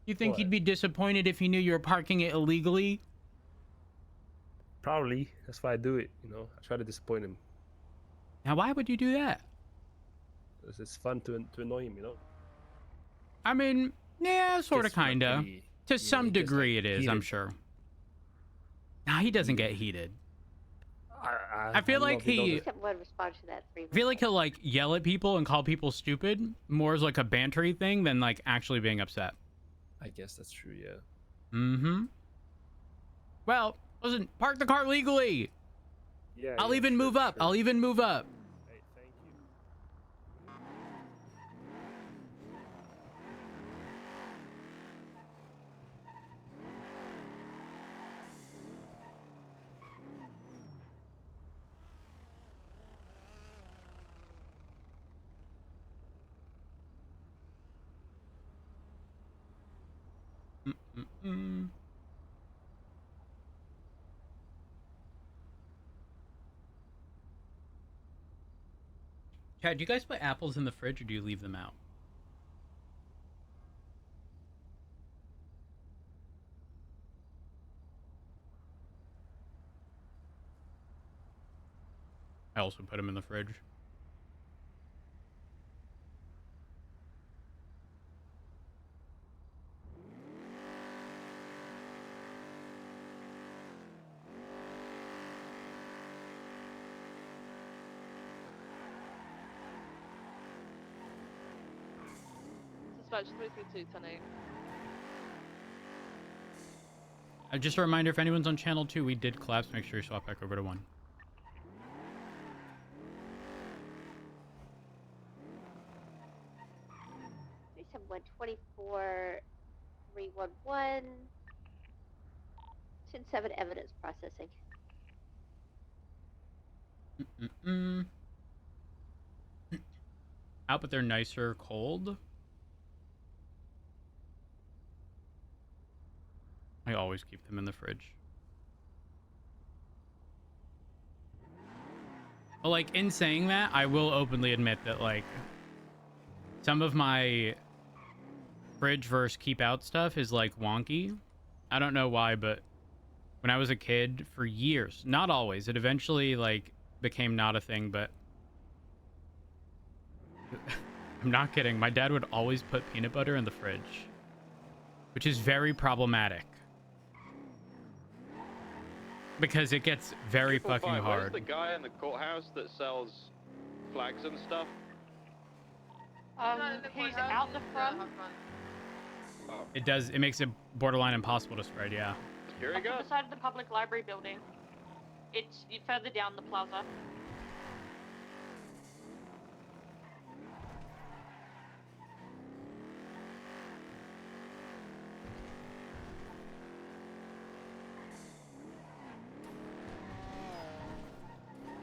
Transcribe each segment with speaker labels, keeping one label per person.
Speaker 1: You think he'd
Speaker 2: What?
Speaker 1: be disappointed if he knew you were parking it illegally?
Speaker 2: Probably. That's why I do it. I try to disappoint him.
Speaker 1: Now, why would you do that?
Speaker 2: It's fun to annoy him.
Speaker 1: I mean, yeah, sort of,
Speaker 2: Gets
Speaker 1: kinda.
Speaker 2: really,
Speaker 1: To
Speaker 2: yeah,
Speaker 1: some
Speaker 2: he gets like
Speaker 1: degree, it is, I'm
Speaker 2: heated.
Speaker 1: sure. Nah, he doesn't
Speaker 2: Yeah.
Speaker 1: get heated.
Speaker 2: I
Speaker 1: I feel
Speaker 2: don't know
Speaker 1: like
Speaker 2: if he knows
Speaker 1: he...
Speaker 2: it.
Speaker 3: Except one response to that
Speaker 1: I feel like he'll, like, yell at people and call people stupid more as, like, a bantery thing than, like, actually being upset.
Speaker 2: I guess that's true, yeah.
Speaker 1: Mm-hmm. Well, listen, park the car legally!
Speaker 2: Yeah,
Speaker 1: I'll
Speaker 2: yeah,
Speaker 1: even
Speaker 2: sure,
Speaker 1: move up.
Speaker 2: sure.
Speaker 1: I'll even move up.
Speaker 2: Hey, thank you.
Speaker 1: Mm-mm-mm. Chad, do you guys put apples in the fridge or do you leave them out? I also put them in the fridge.
Speaker 4: Dispatch 332 10-8.
Speaker 1: Just a reminder, if anyone's on channel 2, we did collapse. Make sure you swap back over to 1.
Speaker 3: We have 124 311 10-7 evidence processing.
Speaker 1: Mm-mm-mm. Out, but they're nicer cold. I always keep them in the fridge. But, like, in saying that, I will openly admit that, like, some of my fridge versus keep out stuff is, like, wonky. I don't know why, but when I was a kid, for years, not always, it eventually, like, became not a thing, but I'm not kidding. My dad would always put peanut butter in the fridge, which is very problematic. Because it gets very fucking hard.
Speaker 5: Where's the guy in the courthouse that sells flags and stuff?
Speaker 6: He's out the front.
Speaker 5: Oh,
Speaker 1: It makes it borderline impossible to spread, yeah.
Speaker 5: here he goes.
Speaker 6: Beside the public library building. It's further down the plaza.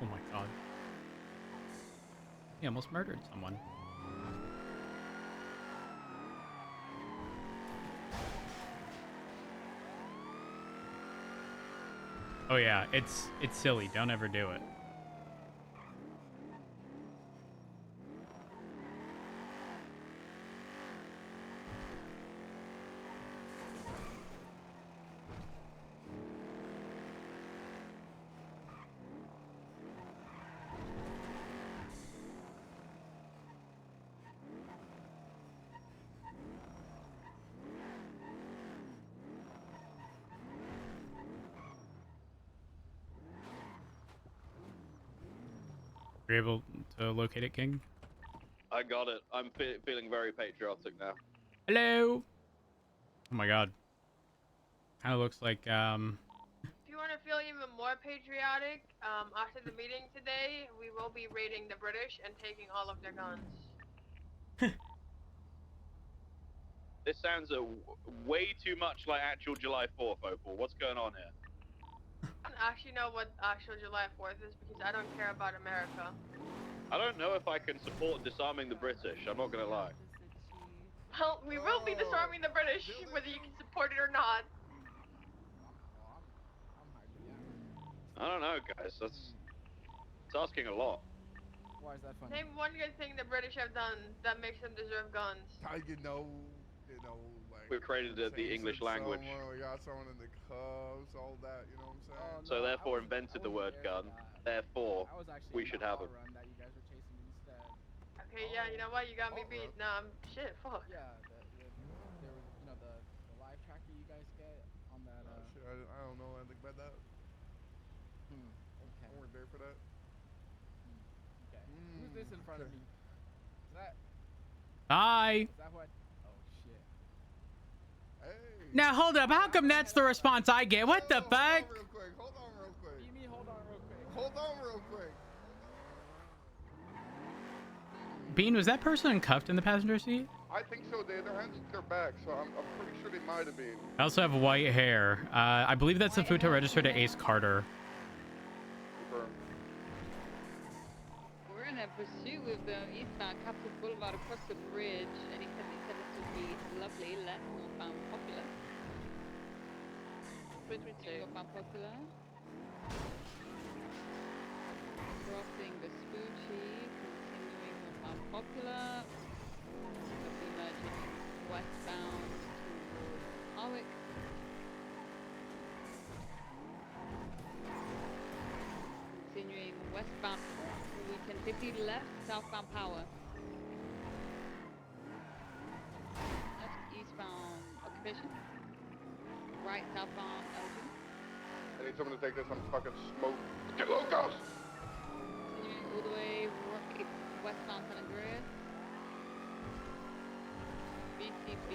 Speaker 1: Oh my god. He almost murdered someone. Oh yeah, it's silly. Don't ever do it. You're able to locate it, King?
Speaker 5: I got it. I'm feeling very patriotic now.
Speaker 1: Hello. Oh my god. Kind of looks like
Speaker 7: If you want to feel even more patriotic, after the meeting today, we will be raiding the British and taking all of their guns.
Speaker 5: This sounds way too much like actual July 4th, Opal. What's going on here?
Speaker 7: I don't actually know what actual July 4th is because I don't care about America.
Speaker 5: I don't know if I can support disarming the British. I'm not gonna lie.
Speaker 7: Well, we will be disarming the British, whether you can support it or not.
Speaker 5: I don't know, guys. It's asking a lot.
Speaker 8: Why is that funny?
Speaker 7: Name one good thing the British have done that makes them deserve guns.
Speaker 8: Tiger, no. you know, like
Speaker 5: We've created the
Speaker 8: chasing
Speaker 5: English language.
Speaker 8: someone, we got someone in the cuffs, all that. You know what I'm saying?
Speaker 5: So therefore invented the word gun. Therefore, we should have them.
Speaker 9: run that you guys were chasing me instead.
Speaker 7: Okay, yeah, you know what? You got me
Speaker 8: Oh,
Speaker 7: beat. Nah, I'm shit. Fuck.
Speaker 9: Yeah, there was, you know, the live tracker you guys get on that.
Speaker 8: Shit, I don't know anything about that.
Speaker 9: Okay.
Speaker 8: I weren't there for that.
Speaker 9: Okay. Who's this in front of me? Is that?
Speaker 1: Hi.
Speaker 9: Is that what? Oh shit.
Speaker 8: Hey.
Speaker 1: Now hold up. How come that's the response I get? What the fuck?
Speaker 8: Hold on real quick. Hold on real quick.
Speaker 9: You mean hold on real quick?
Speaker 8: Hold on real quick.
Speaker 1: Bean, was that person cuffed in the passenger seat?
Speaker 8: I think so. They had their hands at their back, so I'm pretty sure they might have been.
Speaker 1: I also have white hair. I believe that's the Futo registered to Ace Carter.
Speaker 8: Confirmed.
Speaker 10: We're in a pursuit with the eastbound Capitol Boulevard across the bridge. Any 77 to be lovely, left northbound Popular.
Speaker 4: 332.
Speaker 10: Northbound Popular. Crossing the Spoochie, continuing northbound Popular. We'll be merging westbound towards Harwick. Continuing westbound, we can 50 left, southbound Power. Left, eastbound Occupation. Right, southbound Elgin.
Speaker 8: I need someone to take this on fucking smoke. Get locos!
Speaker 10: Continuing all the way right, westbound San Andreas. BCB.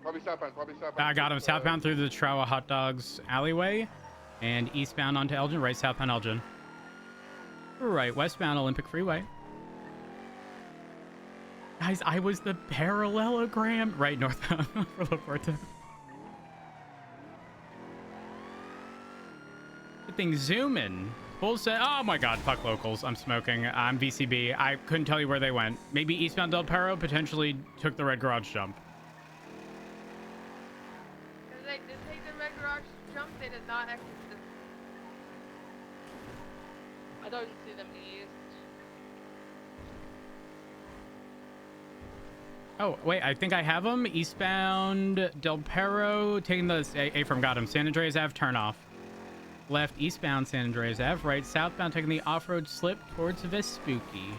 Speaker 8: Probably southbound.
Speaker 1: I got him. Southbound through the Trowa Hot Dogs alleyway. And eastbound onto Elgin. Right, southbound Elgin. Right, westbound Olympic Freeway. Guys, I was the parallelogram. Right, northbound for La Puerta. Good thing zooming. Full set. Oh my god, fuck locals. I'm smoking. I'm VCB. I couldn't tell you where they went. Maybe eastbound Del Perro potentially took the red garage jump.
Speaker 7: They did take the red garage jump. They did not exit the.
Speaker 4: I don't see them east.
Speaker 1: Oh, wait, I think I have them. Eastbound Del Perro, taking the A from got him. San Andreas Ave, turn off. Left, eastbound San Andreas Ave. Right, southbound, taking the off-road slip towards Vespucci.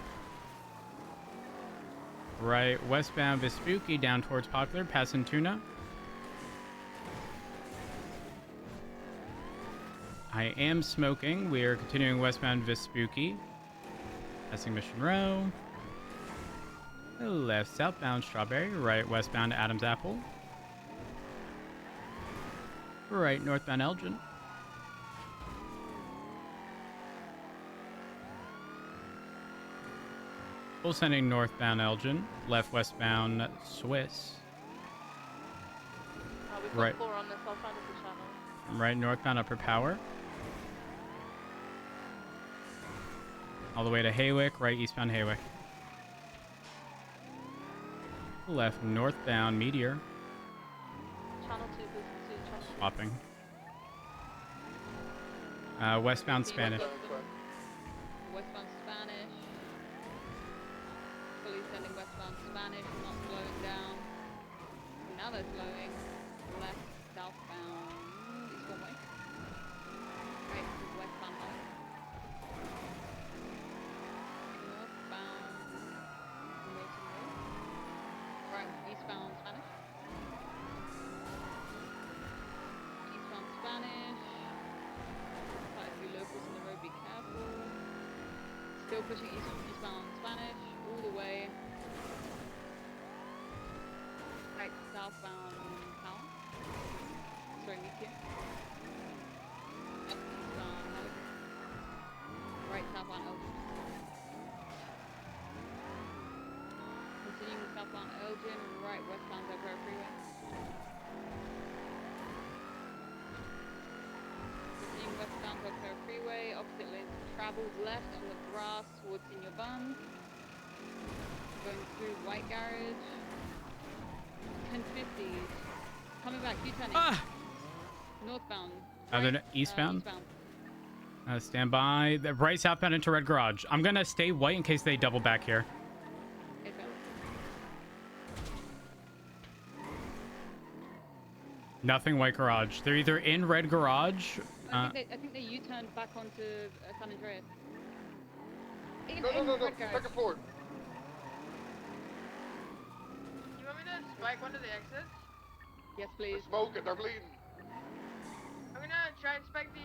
Speaker 1: Right, westbound Vespucci, down towards Popular, passing Tuna. I am smoking. We are continuing westbound Vespucci. Passing Mission Row. Left, southbound Strawberry. Right, westbound Adams Apple. Right, northbound Elgin. Full sending northbound Elgin. Left, westbound Swiss.
Speaker 4: We've got
Speaker 1: Right.
Speaker 4: 4 on the south side of the channel.
Speaker 1: Right, northbound Upper Power. All the way to Haywick. Right, eastbound Haywick. Left, northbound Meteor.
Speaker 4: Channel 2, please pursue channel 2.
Speaker 1: Swapping. Westbound Spanish.
Speaker 10: Westbound Spanish. Fully sending westbound Spanish, not slowing down. Now they're slowing. Left, southbound. East one way. Right, westbound Holland. Northbound Milton Road. Right, eastbound Spanish. Eastbound Spanish. Quite a few locals in the road, be careful. Still pushing eastbound Spanish all the way. Right, southbound Power. Sorry, Meteor. Up eastbound Helic. Right, southbound Elgin. Continuing southbound Elgin, right, westbound Del Perro Freeway. Continuing westbound Del Perro Freeway, opposite lanes of travel, left on the grass towards Senior Bun. Going through White Garage. 1050s. Coming back, U-turning. Northbound.
Speaker 1: Other eastbound?
Speaker 10: Eastbound.
Speaker 1: Stand by. The right, southbound into Red Garage. I'm gonna stay white in case they double back here.
Speaker 10: Eastbound.
Speaker 1: Nothing white garage. They're either in red garage.
Speaker 10: I think they U-turned back onto San Andreas. In
Speaker 8: No.
Speaker 10: red garage.
Speaker 8: Second floor.
Speaker 7: You want me to spike one of the exits?
Speaker 10: Yes,
Speaker 8: They're
Speaker 10: please.
Speaker 8: smoking. They're bleeding.
Speaker 7: I'm gonna try and spike the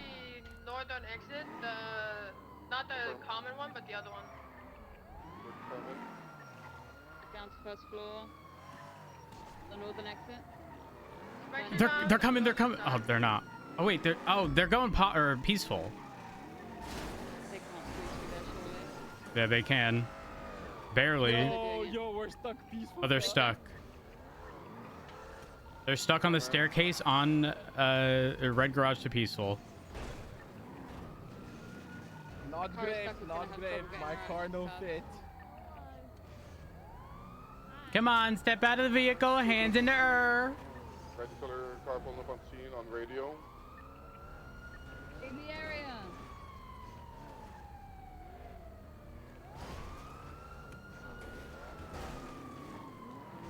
Speaker 7: northern exit, not the common one, but the other one.
Speaker 8: They're coming.
Speaker 10: Down to first floor. The northern exit.
Speaker 7: Spike
Speaker 1: They're
Speaker 7: down
Speaker 1: coming.
Speaker 7: on
Speaker 1: They're
Speaker 7: the
Speaker 1: coming.
Speaker 7: side.
Speaker 1: Oh, they're not. Oh wait, they're going peaceful.
Speaker 10: They can't squeeze through there, surely.
Speaker 1: Yeah, they can. Barely.
Speaker 9: Yo, we're stuck peaceful.
Speaker 1: Oh, they're stuck. They're stuck on the staircase on red garage to peaceful.
Speaker 9: Not
Speaker 10: Car is
Speaker 9: great,
Speaker 10: stuck, we're gonna
Speaker 9: not
Speaker 10: have
Speaker 9: great.
Speaker 10: trouble getting
Speaker 9: My
Speaker 10: her
Speaker 9: car
Speaker 10: out.
Speaker 9: no
Speaker 10: Tough.
Speaker 9: fit.
Speaker 1: Come on, step out of the vehicle, hands in the air.
Speaker 8: Red color car pulling up on scene on radio.
Speaker 10: In the area.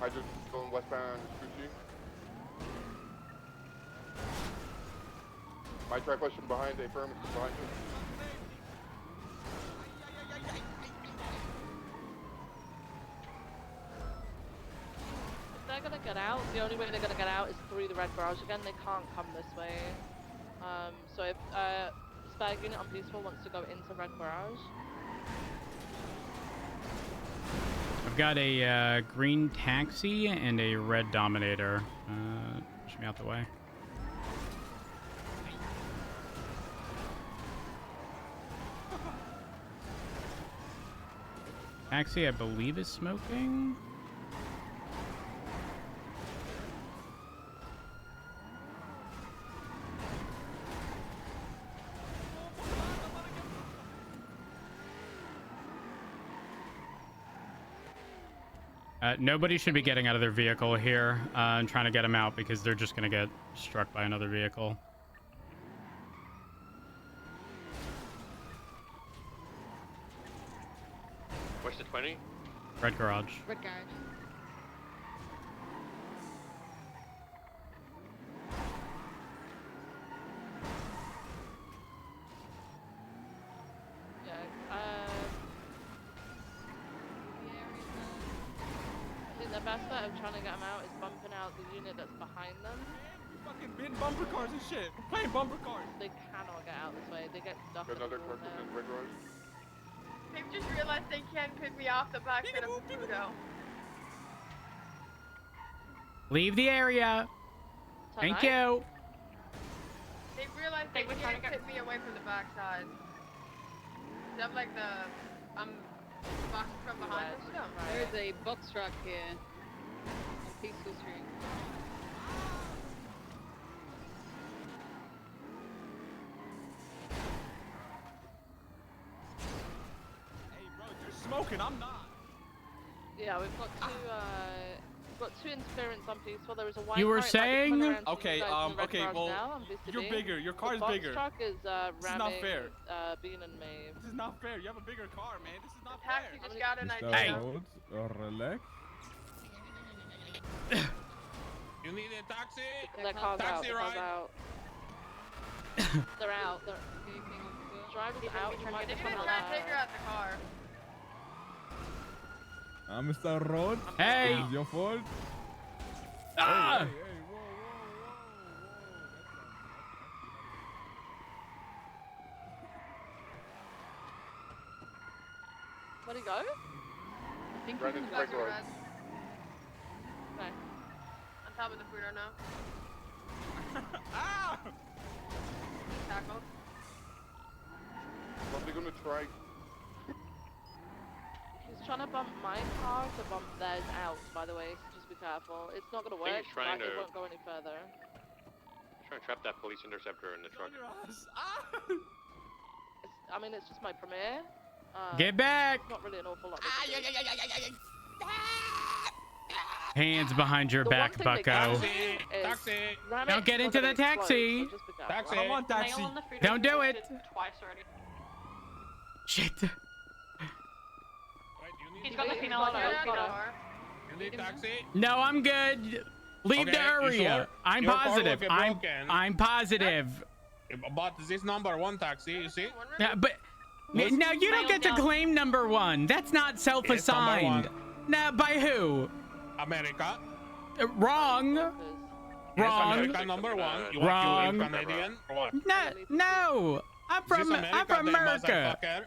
Speaker 8: I just going westbound Gucci. Might try pushing behind a firm behind you.
Speaker 4: If they're gonna get out, the only way they're gonna get out is through the red garage again. They can't come this way. So if spare unit on peaceful wants to go into red garage,
Speaker 1: I've got a green taxi and a red Dominator. Push me out the way. Taxi, I believe, is smoking. Nobody should be getting out of their vehicle here and trying to get them out because they're just going to get struck by another vehicle.
Speaker 5: Where's the 20?
Speaker 1: Red garage.
Speaker 10: Red garage.
Speaker 4: yeah. I think the best bet of trying to get them out is bumping out the unit that's behind them.
Speaker 9: Fucking bin bumper cars and shit. We're playing bumper cars.
Speaker 4: They cannot get out this way. They get stuck.
Speaker 8: Got
Speaker 4: in the
Speaker 8: another
Speaker 4: wall
Speaker 8: car
Speaker 4: there.
Speaker 8: coming in red garage.
Speaker 7: They've just realized they can't pick me off the backside of the Pluto.
Speaker 1: Leave the area. Thank you.
Speaker 7: They've realized they
Speaker 6: They were trying
Speaker 7: can't
Speaker 6: to get-
Speaker 7: hit me away from the backside. They have like the box from behind and stuff.
Speaker 10: There is a box truck here on Peaceful Street.
Speaker 9: Hey, bro, you're smoking. I'm not.
Speaker 4: Yeah, we've got two interference on peaceful. There is a white
Speaker 1: You were
Speaker 4: car, it might be coming
Speaker 1: saying?
Speaker 4: around to you
Speaker 9: Okay,
Speaker 4: guys in the red
Speaker 9: okay,
Speaker 4: garage
Speaker 9: well,
Speaker 4: now, on VCD.
Speaker 9: you're bigger. Your car is
Speaker 4: the box
Speaker 9: bigger.
Speaker 4: truck is
Speaker 9: This is not
Speaker 4: ramming
Speaker 9: fair.
Speaker 4: Bean and Maeve.
Speaker 9: This is not fair. You have a bigger car, man. This is not
Speaker 7: Taxi
Speaker 9: fair.
Speaker 7: just got an
Speaker 11: Mr.
Speaker 7: idea.
Speaker 11: Rhodes, relax.
Speaker 12: You need a taxi?
Speaker 4: Their car's out.
Speaker 12: Taxi
Speaker 4: Their car's
Speaker 12: ride.
Speaker 4: out. They're out. They're drivers out. You might
Speaker 7: They're
Speaker 4: just
Speaker 7: gonna
Speaker 4: want
Speaker 7: try and take her out the car.
Speaker 11: Mr. Rhodes,
Speaker 1: Hey.
Speaker 11: this is your fault.
Speaker 1: Ah!
Speaker 11: Hey, hey, whoa, whoa, whoa,
Speaker 4: Where'd he go?
Speaker 10: I think
Speaker 8: Right
Speaker 10: he's
Speaker 8: into
Speaker 10: in
Speaker 8: red
Speaker 10: the
Speaker 8: garage.
Speaker 4: No.
Speaker 7: On top of the Pluto now.
Speaker 9: Ah!
Speaker 7: Tackle.
Speaker 8: Probably gonna try.
Speaker 4: He's trying to bump my car to bump theirs out, by the way, so just be careful. It's not gonna
Speaker 5: I think
Speaker 4: work,
Speaker 5: he's trying
Speaker 4: but it
Speaker 5: to-
Speaker 4: won't go any further.
Speaker 5: Trying to trap that police interceptor in the truck.
Speaker 9: Under us. Ah!
Speaker 4: I mean, it's just my premiere.
Speaker 1: Get back.
Speaker 4: Not really an awful lot. they can do.
Speaker 1: Hands behind your
Speaker 4: The
Speaker 1: back,
Speaker 4: one thing they
Speaker 1: bucko.
Speaker 4: can do is
Speaker 12: Taxi.
Speaker 4: ram
Speaker 1: Don't
Speaker 4: it
Speaker 1: get
Speaker 4: so
Speaker 1: into
Speaker 4: that
Speaker 1: the
Speaker 4: it explodes,
Speaker 1: taxi.
Speaker 4: so just be careful.
Speaker 12: Taxi.
Speaker 9: I want
Speaker 6: The
Speaker 9: taxi.
Speaker 6: nail on the food
Speaker 1: Don't do
Speaker 6: was
Speaker 1: it.
Speaker 6: did twice already.
Speaker 1: Shit.
Speaker 12: Wait, you need
Speaker 6: He's got the
Speaker 4: He's
Speaker 6: female
Speaker 4: got
Speaker 6: on
Speaker 4: a-
Speaker 6: the
Speaker 4: he's got a-
Speaker 6: car.
Speaker 12: You need taxi?
Speaker 1: No, I'm good. Leave the
Speaker 12: Okay, you
Speaker 1: area.
Speaker 12: sure?
Speaker 1: I'm
Speaker 12: Your car will
Speaker 1: positive.
Speaker 12: get
Speaker 1: I'm
Speaker 12: broken.
Speaker 1: positive.
Speaker 12: But this number 1 taxi, you see?
Speaker 1: Yeah, but
Speaker 12: Listen.
Speaker 1: now you don't get to claim number 1. That's not self-assigned.
Speaker 12: It's
Speaker 1: Now by who?
Speaker 12: America.
Speaker 1: Wrong.
Speaker 12: Yes,
Speaker 1: Wrong.
Speaker 12: America number 1. You
Speaker 1: Wrong.
Speaker 12: want you Canadian or what?
Speaker 1: No. I'm from America.
Speaker 12: Motherfucker.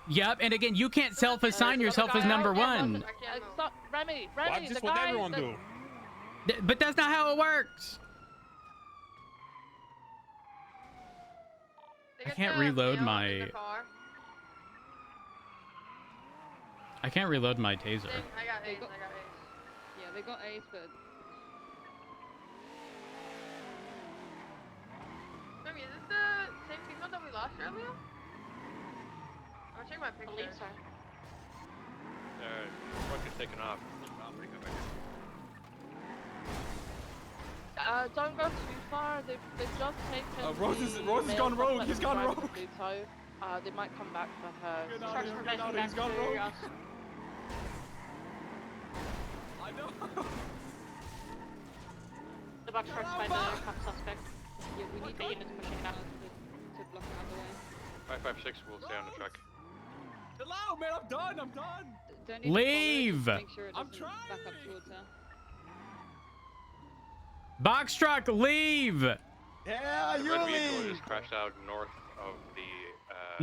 Speaker 1: Yep, and again, you can't self-assign yourself as number 1.
Speaker 4: Stop, Remy,
Speaker 12: What? This
Speaker 4: the
Speaker 12: is what
Speaker 4: guy.
Speaker 12: everyone do.
Speaker 1: But that's not how it works. I can't reload my. I can't reload my taser.
Speaker 7: I got Ace.
Speaker 10: Yeah, they got Ace, but
Speaker 7: Remy, is this the same female that we lost earlier? I'll check my picture.
Speaker 6: Believe so.
Speaker 5: Truck is taking off.
Speaker 4: Don't go too far. They've just taken.
Speaker 9: Rose is
Speaker 4: the
Speaker 9: gone
Speaker 4: male
Speaker 9: rogue,
Speaker 4: suspect
Speaker 9: he's gone
Speaker 4: driving
Speaker 9: rogue.
Speaker 4: the Pluto. They might come back for her.
Speaker 9: Get out
Speaker 6: Truck's
Speaker 9: of here,
Speaker 6: progressing
Speaker 9: he's
Speaker 6: back
Speaker 9: gone
Speaker 6: to
Speaker 9: rogue.
Speaker 6: us.
Speaker 9: I know.
Speaker 6: The box truck's by the cop suspect.
Speaker 10: yeah, we need
Speaker 6: The unit's pushing it out.
Speaker 10: to block it out of the way.
Speaker 5: 556 will stay on the truck.
Speaker 9: Hello, man, I'm done.
Speaker 10: Don't need to
Speaker 1: Leave.
Speaker 10: follow her, just make sure it
Speaker 9: I'm
Speaker 10: doesn't back up
Speaker 9: trying.
Speaker 10: towards her.
Speaker 1: Box truck, leave.
Speaker 9: Yeah,
Speaker 5: The
Speaker 9: you
Speaker 5: red vehicle
Speaker 9: leave.
Speaker 5: just crashed out north of the.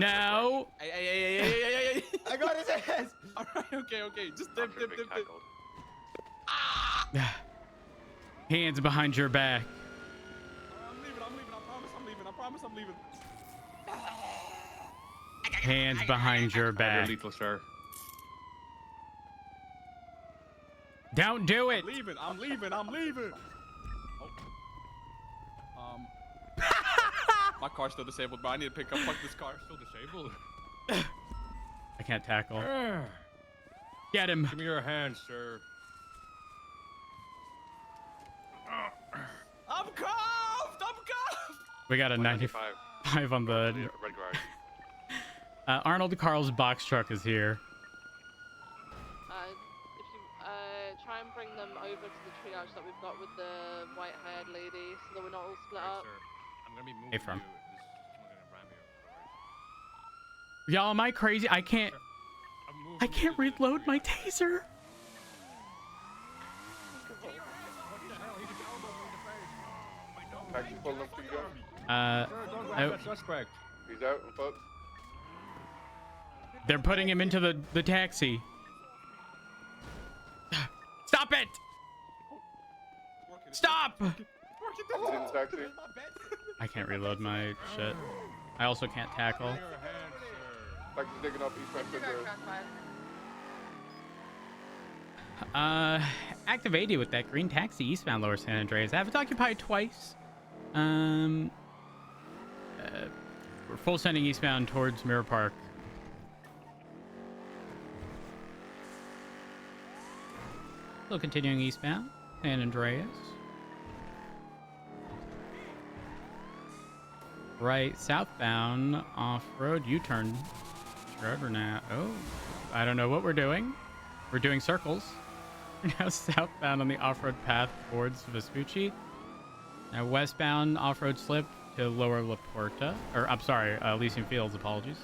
Speaker 1: No.
Speaker 9: Hey. I got his ass. All right, okay. Just dip.
Speaker 5: Tackled.
Speaker 1: Hands behind your back.
Speaker 9: I'm leaving. I promise I'm leaving.
Speaker 1: Hands behind your back.
Speaker 2: Lethal, sir.
Speaker 1: Don't do it.
Speaker 9: I'm leaving. Oh. My car's still disabled, but I need to pick up. Fuck this car. Still disabled.
Speaker 1: I can't tackle. Get him.
Speaker 2: Give me your hand, sir.
Speaker 9: I'm cuffed.
Speaker 1: We got a 95 on the.
Speaker 5: Red guard.
Speaker 1: Arnold Carl's box truck is here.
Speaker 4: If you try and bring them over to the triage that we've got with the white-haired lady, so that we're not all split up.
Speaker 2: Sir, I'm gonna be moving
Speaker 1: Hey, from.
Speaker 2: you. Someone's gonna ram you.
Speaker 1: Y'all, am I crazy? I can't reload my taser.
Speaker 8: Taxi pulling up to you guys.
Speaker 1: Oh,
Speaker 2: Suspect.
Speaker 8: He's out on foot.
Speaker 1: they're putting him into the taxi. Stop it! Stop!
Speaker 8: He's in the taxi.
Speaker 1: I can't reload my shit. I also can't tackle.
Speaker 2: Give me your hand, sir.
Speaker 8: Taxi's taking off East West Road.
Speaker 1: Active 80 with that green taxi eastbound Lower San Andreas. I have it occupied twice. We're full sending eastbound towards Mirror Park. Still continuing eastbound, San Andreas. Right, southbound, off-road, U-turn. Or now. Oh, I don't know what we're doing. We're doing circles. We're now southbound on the off-road path towards Vespucci. Now westbound off-road slip to Lower La Puerta. Or, I'm sorry, Elysian Fields, apologies.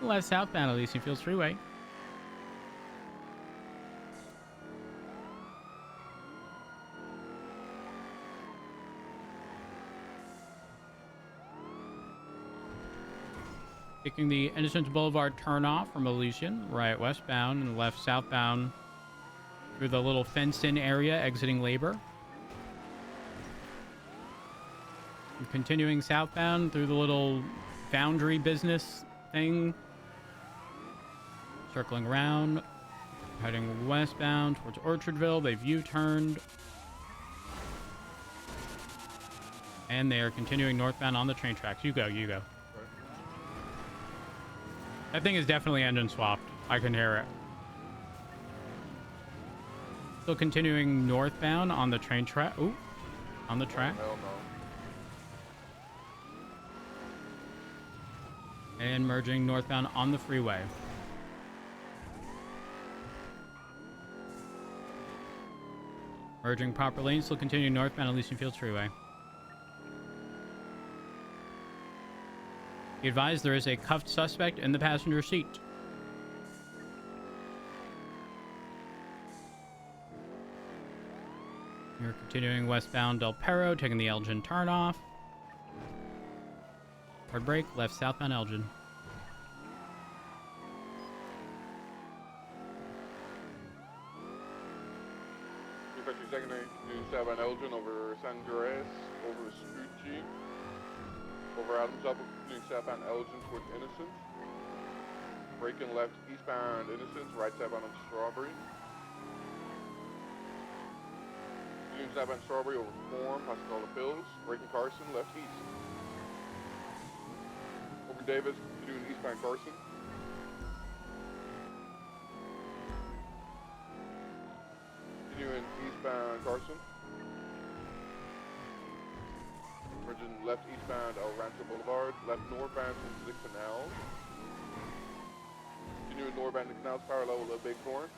Speaker 1: Left southbound Elysian Fields Freeway. Taking the Innocence Boulevard turnoff from Elysian, right westbound and left southbound through the little fenced-in area exiting Labor. And continuing southbound through the little foundry business thing. Circling around, heading westbound towards Orchardville. They've U-turned. And they are continuing northbound on the train tracks. You go, you go. That thing is definitely engine swapped. I can hear it. Still continuing northbound on the train track. Ooh, on the track.
Speaker 8: Hell no.
Speaker 1: And merging northbound on the freeway. Merging proper lanes, still continue northbound Elysian Fields Freeway. Be advised there is a cuffed suspect in the passenger seat. You're continuing westbound Del Perro, taking the Elgin turnoff. Hard brake, left southbound Elgin.
Speaker 8: Secondary, continuing southbound Elgin over San Andreas, over Scoochie, over Adams Apple, continuing southbound Elgin towards Innocent. Braking left eastbound Innocent, right southbound on Strawberry. Continuing southbound Strawberry over Form, past all the Pills. Braking Carson, left east. Over Davis, continuing eastbound Carson. Continuing eastbound Carson. Merging left eastbound El Rancho Boulevard. Left northbound into the canals. Continuing northbound the canals parallel with a big horn.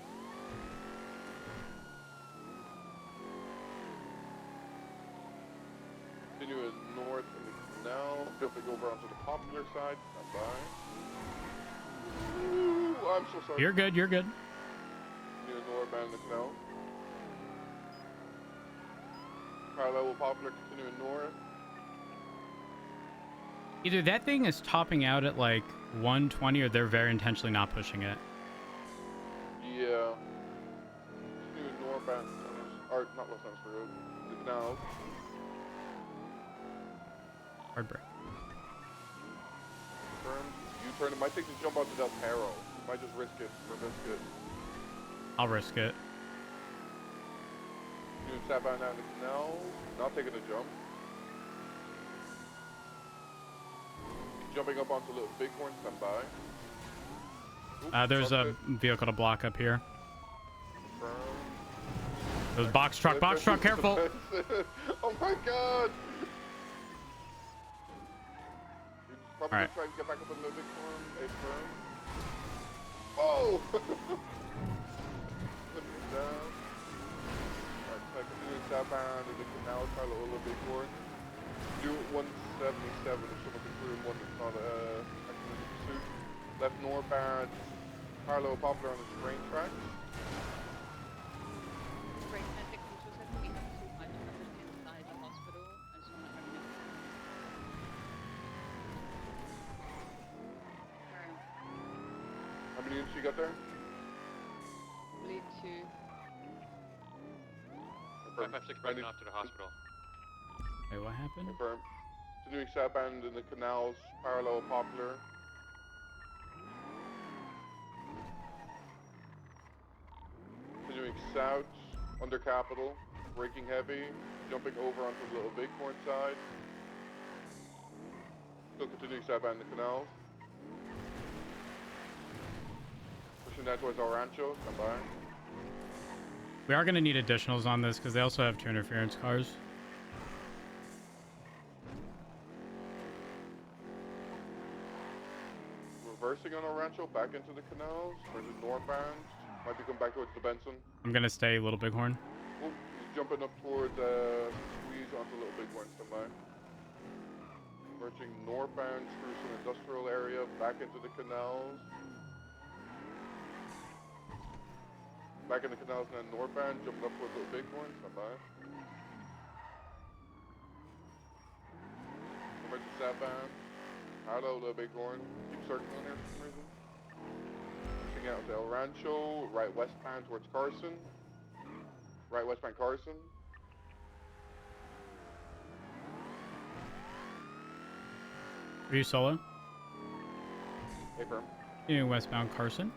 Speaker 8: Continuing north in the canal. Jumping over onto the Popular side. Stand by. Ooh, I'm so sorry.
Speaker 1: You're good, you're good.
Speaker 8: Continuing northbound in the canal. Parallel with Popular, continuing north.
Speaker 1: Either that thing is topping out at like 120 or they're very intentionally not pushing it.
Speaker 8: Yeah. Continuing northbound, or not West Hempstead Road, the canals.
Speaker 1: Hard brake.
Speaker 8: Turn, U-turn. It might take the jump onto Del Perro. Might just risk it for biscuit.
Speaker 1: I'll risk it.
Speaker 8: Continuing southbound down the canals. Not taking a jump. Jumping up onto Little Bighorn, stand by. Oops,
Speaker 1: There's a
Speaker 8: okay.
Speaker 1: vehicle to block up here.
Speaker 8: Confirm.
Speaker 1: There's box truck, careful!
Speaker 8: Oh my god! You're probably
Speaker 1: Alright.
Speaker 8: gonna try and get back up on Little Bighorn, firm. Whoa! Flipping down. Alright, so continuing southbound in the canal, try Little Bighorn. Do 177 if someone can clear one that's not actually in pursuit. Left northbound, parallel Poplar on the train tracks.
Speaker 10: Great, I think we just have to be two much members inside the hospital. I just want to know.
Speaker 8: How many units you got there?
Speaker 10: Bleed two.
Speaker 2: 556 breaking off to the hospital.
Speaker 1: Wait, what happened?
Speaker 8: Confirm. Continuing southbound in the canals, parallel Poplar. Continuing south, under Capitol, braking heavy, jumping over onto the Little Bighorn side. Still continuing southbound in the canals. Pushing down towards El Rancho, stand by.
Speaker 1: We are going to need additionals on this because they also have two interference cars.
Speaker 8: Reversing on El Rancho, back into the canals, versus northbound. Might be coming back towards the Benson.
Speaker 1: I'm going to stay Little Bighorn.
Speaker 8: Oh, he's jumping up towards squeeze onto Little Bighorn, stand by. Merging northbound through some industrial area, back into the canals. Back in the canals and then northbound, jumping up towards Little Bighorn, stand by. Merging southbound. Hello, Little Bighorn. Keep circling here for some reason. Pushing out to El Rancho, right westbound towards Carson. Right westbound Carson.
Speaker 1: Are you solo?
Speaker 8: Hey, firm.
Speaker 1: Continuing westbound Carson.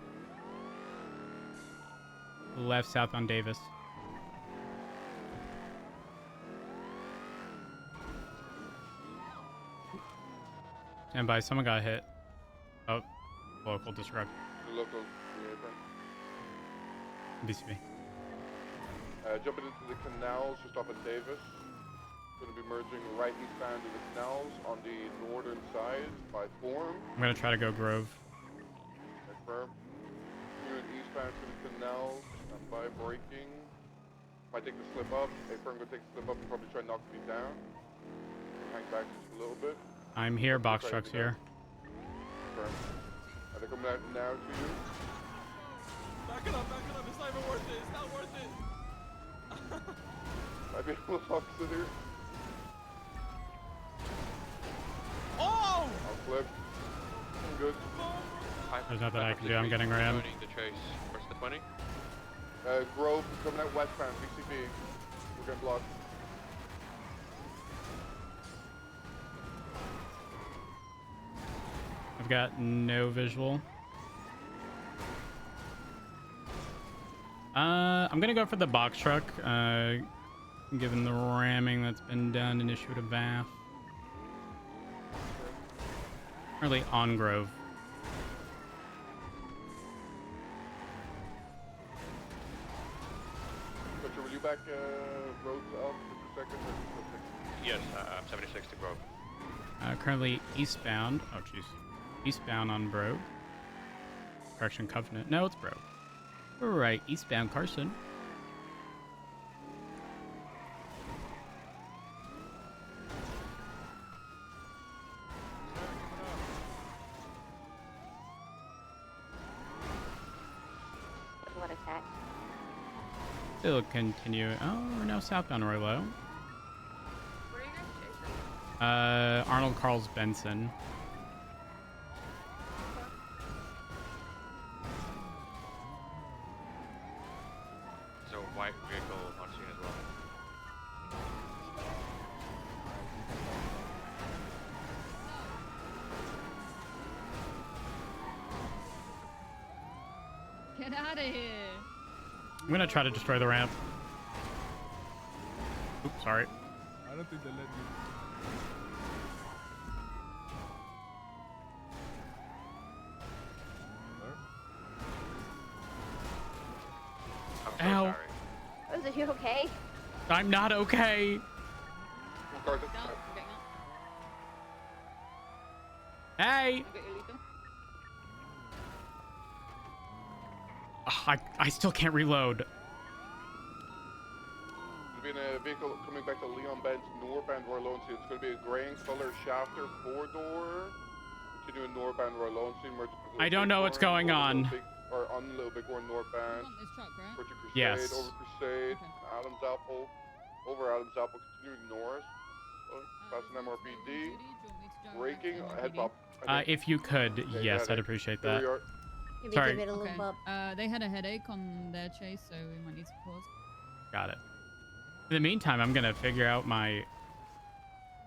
Speaker 1: Left southbound Davis. Stand by, someone got hit. Oh, local disrupt.
Speaker 8: The local, yeah, firm.
Speaker 1: BCB.
Speaker 8: Jumping into the canals just off of Davis. Going to be merging right eastbound in the canals on the northern side by Form.
Speaker 1: I'm going to try to go Grove.
Speaker 8: Confirm. Continuing eastbound to the canals. Stand by braking. Might take the slip up. Apron gonna take the slip up and probably try to knock me down. Hang back just a little bit.
Speaker 1: I'm here. Box truck's here.
Speaker 8: Confirm. Are they coming out now to you?
Speaker 9: Back it up, back it up. It's not even worth it. It's not worth it.
Speaker 8: Might be able to opposite here.
Speaker 9: Oh!
Speaker 8: I'll flip. Good.
Speaker 1: There's nothing I can do. I'm getting rammed.
Speaker 2: Joining the chase. Where's the 20?
Speaker 8: Grove coming out westbound. BCB. We're getting blocked.
Speaker 1: I've got no visual. I'm gonna go for the box truck. Given the ramming that's been done and issued a VAF. Early on Grove.
Speaker 8: Butcher, will you back roads up for a second?
Speaker 2: Yes, 76 to Grove.
Speaker 1: Currently eastbound. Oh, jeez. Eastbound on Brogue. Correction, Covenant. No, it's Brogue. We're right. Eastbound Carson.
Speaker 3: What attack?
Speaker 1: Still continue. Oh, we're now southbound Roylo.
Speaker 7: What are you guys chasing?
Speaker 1: Arnold Carl's Benson.
Speaker 2: So white vehicle on scene as well.
Speaker 10: Get out of here.
Speaker 1: I'm gonna try to destroy the ramp. Oops, sorry.
Speaker 11: I don't think they let me.
Speaker 2: I'm so
Speaker 1: Ow.
Speaker 2: sorry.
Speaker 3: Rose, are you okay?
Speaker 1: I'm not okay.
Speaker 8: Carson.
Speaker 10: Down. I'm getting up.
Speaker 1: Hey.
Speaker 10: I've got your lethal.
Speaker 1: I still can't reload.
Speaker 8: There's been a vehicle coming back to Leon Bend northbound Royal Lone Street. It's going to be a grey color shafter 4-door. Continuing northbound Royal Lone Street.
Speaker 1: I don't know what's going on.
Speaker 8: Or on a little bit going
Speaker 10: You
Speaker 8: northbound.
Speaker 10: want this truck, right?
Speaker 8: Project Crusade,
Speaker 1: Yes.
Speaker 8: over Crusade,
Speaker 10: Okay.
Speaker 8: Adams Apple, over Adams Apple, continuing north. Passing
Speaker 10: Judy,
Speaker 8: MRPD.
Speaker 10: do you want me to jump
Speaker 8: Braking,
Speaker 10: back to
Speaker 8: head
Speaker 10: MRPD?
Speaker 8: pop.
Speaker 1: If you could,
Speaker 8: Yeah,
Speaker 1: yes,
Speaker 8: got
Speaker 1: I'd
Speaker 8: it.
Speaker 1: appreciate
Speaker 8: Here
Speaker 1: that.
Speaker 8: we are.
Speaker 3: Maybe
Speaker 1: Sorry.
Speaker 3: give it a little
Speaker 10: Okay.
Speaker 3: bump.
Speaker 10: They had a headache on their chase, so we might need to pause.
Speaker 1: Got it. In the meantime, I'm gonna figure out my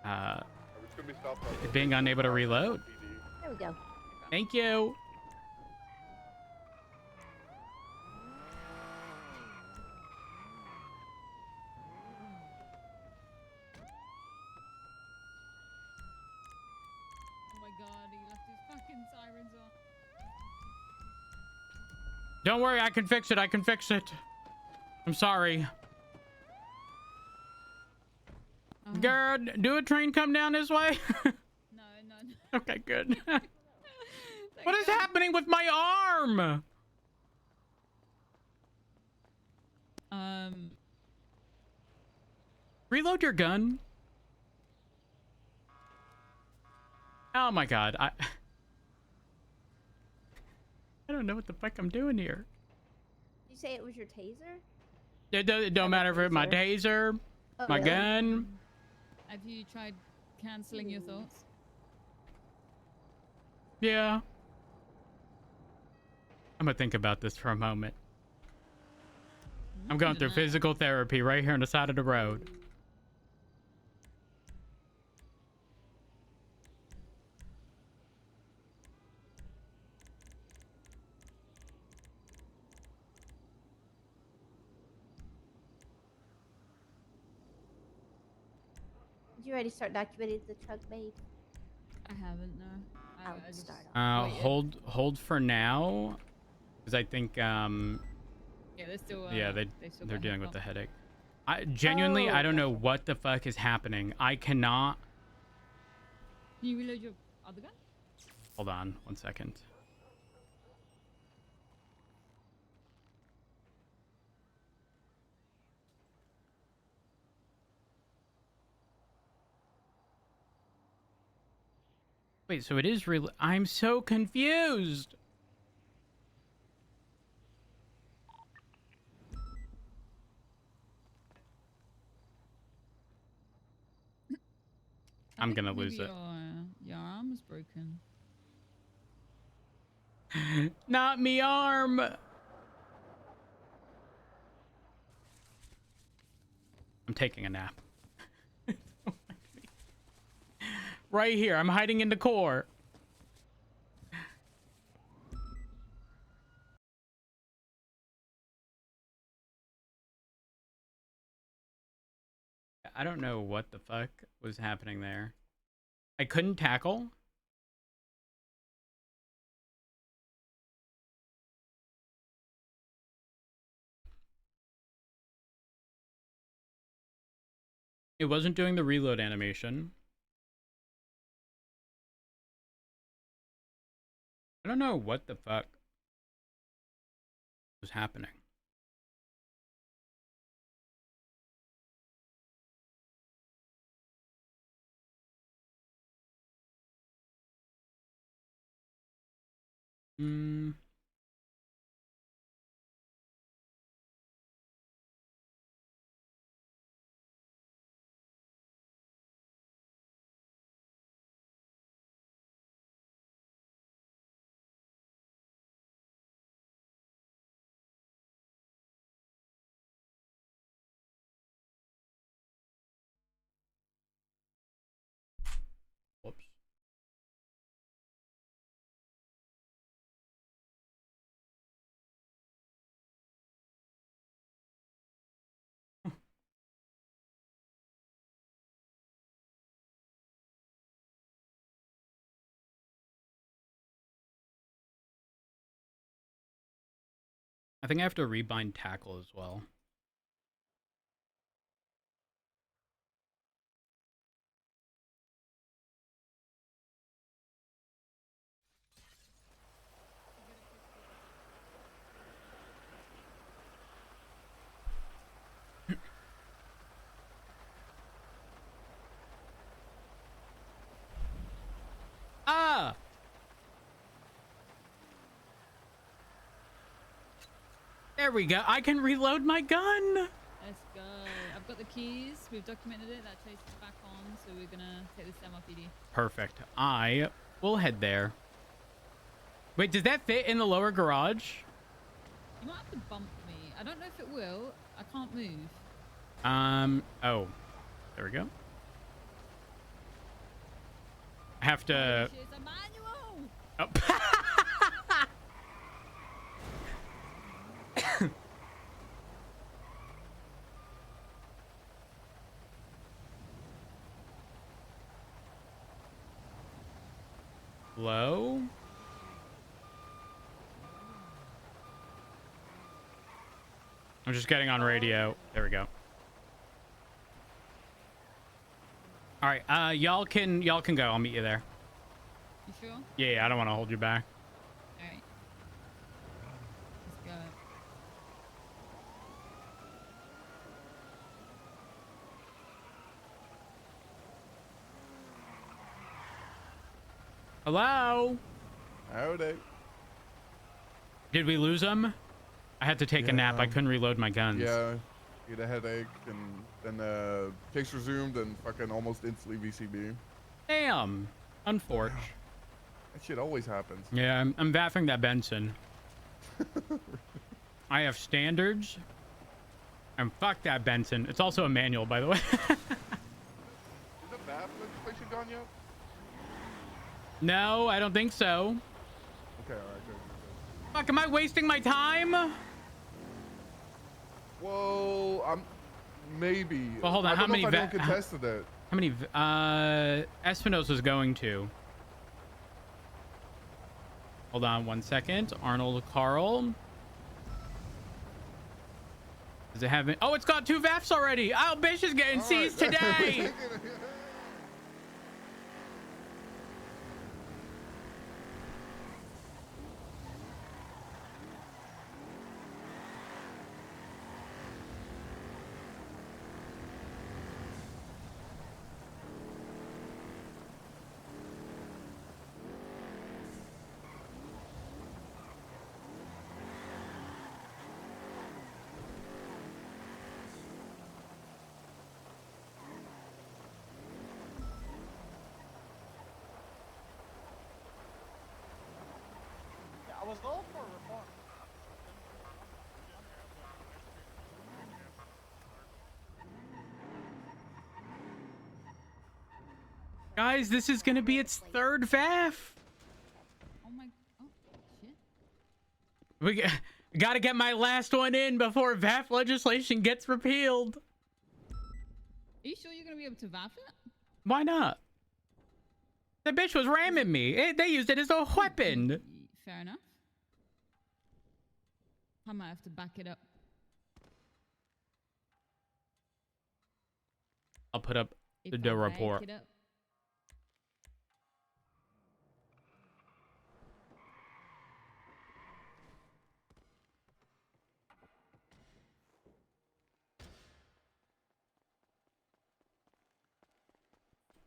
Speaker 8: We're just gonna be stopped on
Speaker 1: being unable to reload.
Speaker 8: PD.
Speaker 3: There we go.
Speaker 1: Thank you.
Speaker 10: Oh my god, he left his fucking sirens on.
Speaker 1: Don't worry, I can fix it. I can fix it. I'm sorry. Girl, do a train come down this way?
Speaker 10: No, no, no.
Speaker 1: Okay, good.
Speaker 10: Thank
Speaker 1: What is
Speaker 10: God.
Speaker 1: happening with my arm? Reload your gun. Oh my god, I don't know what the fuck I'm doing here.
Speaker 3: Did you say it was your taser?
Speaker 1: It don't matter if it's my taser,
Speaker 3: Oh,
Speaker 1: my
Speaker 3: really?
Speaker 1: gun.
Speaker 10: Have you tried cancelling your thoughts?
Speaker 1: Yeah. I'm gonna think about this for a moment. I'm going through physical therapy right here on the side of the road.
Speaker 3: Did you already start documenting the truck, babe?
Speaker 10: I haven't, no.
Speaker 3: I'll
Speaker 10: I just
Speaker 3: start off.
Speaker 10: waited.
Speaker 1: Hold for now, because I think
Speaker 10: Yeah, they're still.
Speaker 1: yeah
Speaker 10: still
Speaker 1: they're
Speaker 10: got
Speaker 1: dealing with
Speaker 10: hiccup.
Speaker 1: the headache. I genuinely
Speaker 3: Oh,
Speaker 1: I don't know what the fuck is happening. I cannot.
Speaker 10: Can you reload your other gun?
Speaker 1: Hold on 1 second. Wait, so it is real. I'm so confused. I'm gonna lose it.
Speaker 10: Your arm is broken.
Speaker 1: Not me arm. I'm taking a nap. Right here. I'm hiding in the core. I don't know what the fuck was happening there. I couldn't tackle. It wasn't doing the reload animation. I don't know what the fuck was happening. Whoops. I think I have to rebind tackle as well. Ah! There we go. I can reload my gun.
Speaker 10: Let's go. I've got the keys. We've documented it. That chase is back on, so we're gonna take this MRPD.
Speaker 1: Perfect. I will head there. Wait, does that fit in the lower garage?
Speaker 10: You might have to bump me. I don't know if it will. I can't move.
Speaker 1: Oh. There we go. I have to...
Speaker 10: It's a manual!
Speaker 1: Oh. Hello? I'm just getting on radio. There we go. All right, y'all can go. I'll meet you there.
Speaker 10: You sure?
Speaker 1: Yeah, I don't want to hold you back.
Speaker 10: All right. Let's go.
Speaker 1: Hello?
Speaker 8: Howdy.
Speaker 1: Did we lose him? I had to take a nap. I couldn't reload my guns.
Speaker 8: Yeah, he had a headache, and then case resumed, and fucking almost instantly VCB.
Speaker 1: Damn. Unfortunate.
Speaker 8: That shit always happens.
Speaker 1: Yeah, I'm vaffing that Benson. I have standards. And fuck that Benson. It's also a manual, by the way.
Speaker 8: Is the VAP legislation gone yet?
Speaker 1: No, I don't think so.
Speaker 8: Okay, alright, good.
Speaker 1: Fuck, am I wasting my time?
Speaker 8: Well, I'm maybe.
Speaker 1: Well, hold on.
Speaker 8: I
Speaker 1: How
Speaker 8: don't
Speaker 1: many?
Speaker 8: know if I don't contested that.
Speaker 1: How many? Espinosa's going to. Hold on 1 second. Arnold Carl. Does it have it? Oh, it's got 2 VAFs already. Oh, Bish is getting seized today.
Speaker 12: was all for reform.
Speaker 1: Guys, this is gonna be its third VAF.
Speaker 10: Oh my. Oh shit.
Speaker 1: We gotta get my last one in before VAF legislation gets repealed.
Speaker 10: Are you sure you're gonna be able to VAF it?
Speaker 1: Why not? The bitch was ramming me. They used it as a weapon.
Speaker 10: Fair enough. I might have to back it up.
Speaker 1: I'll put up
Speaker 10: If
Speaker 1: the
Speaker 10: I
Speaker 1: report.
Speaker 10: back it up.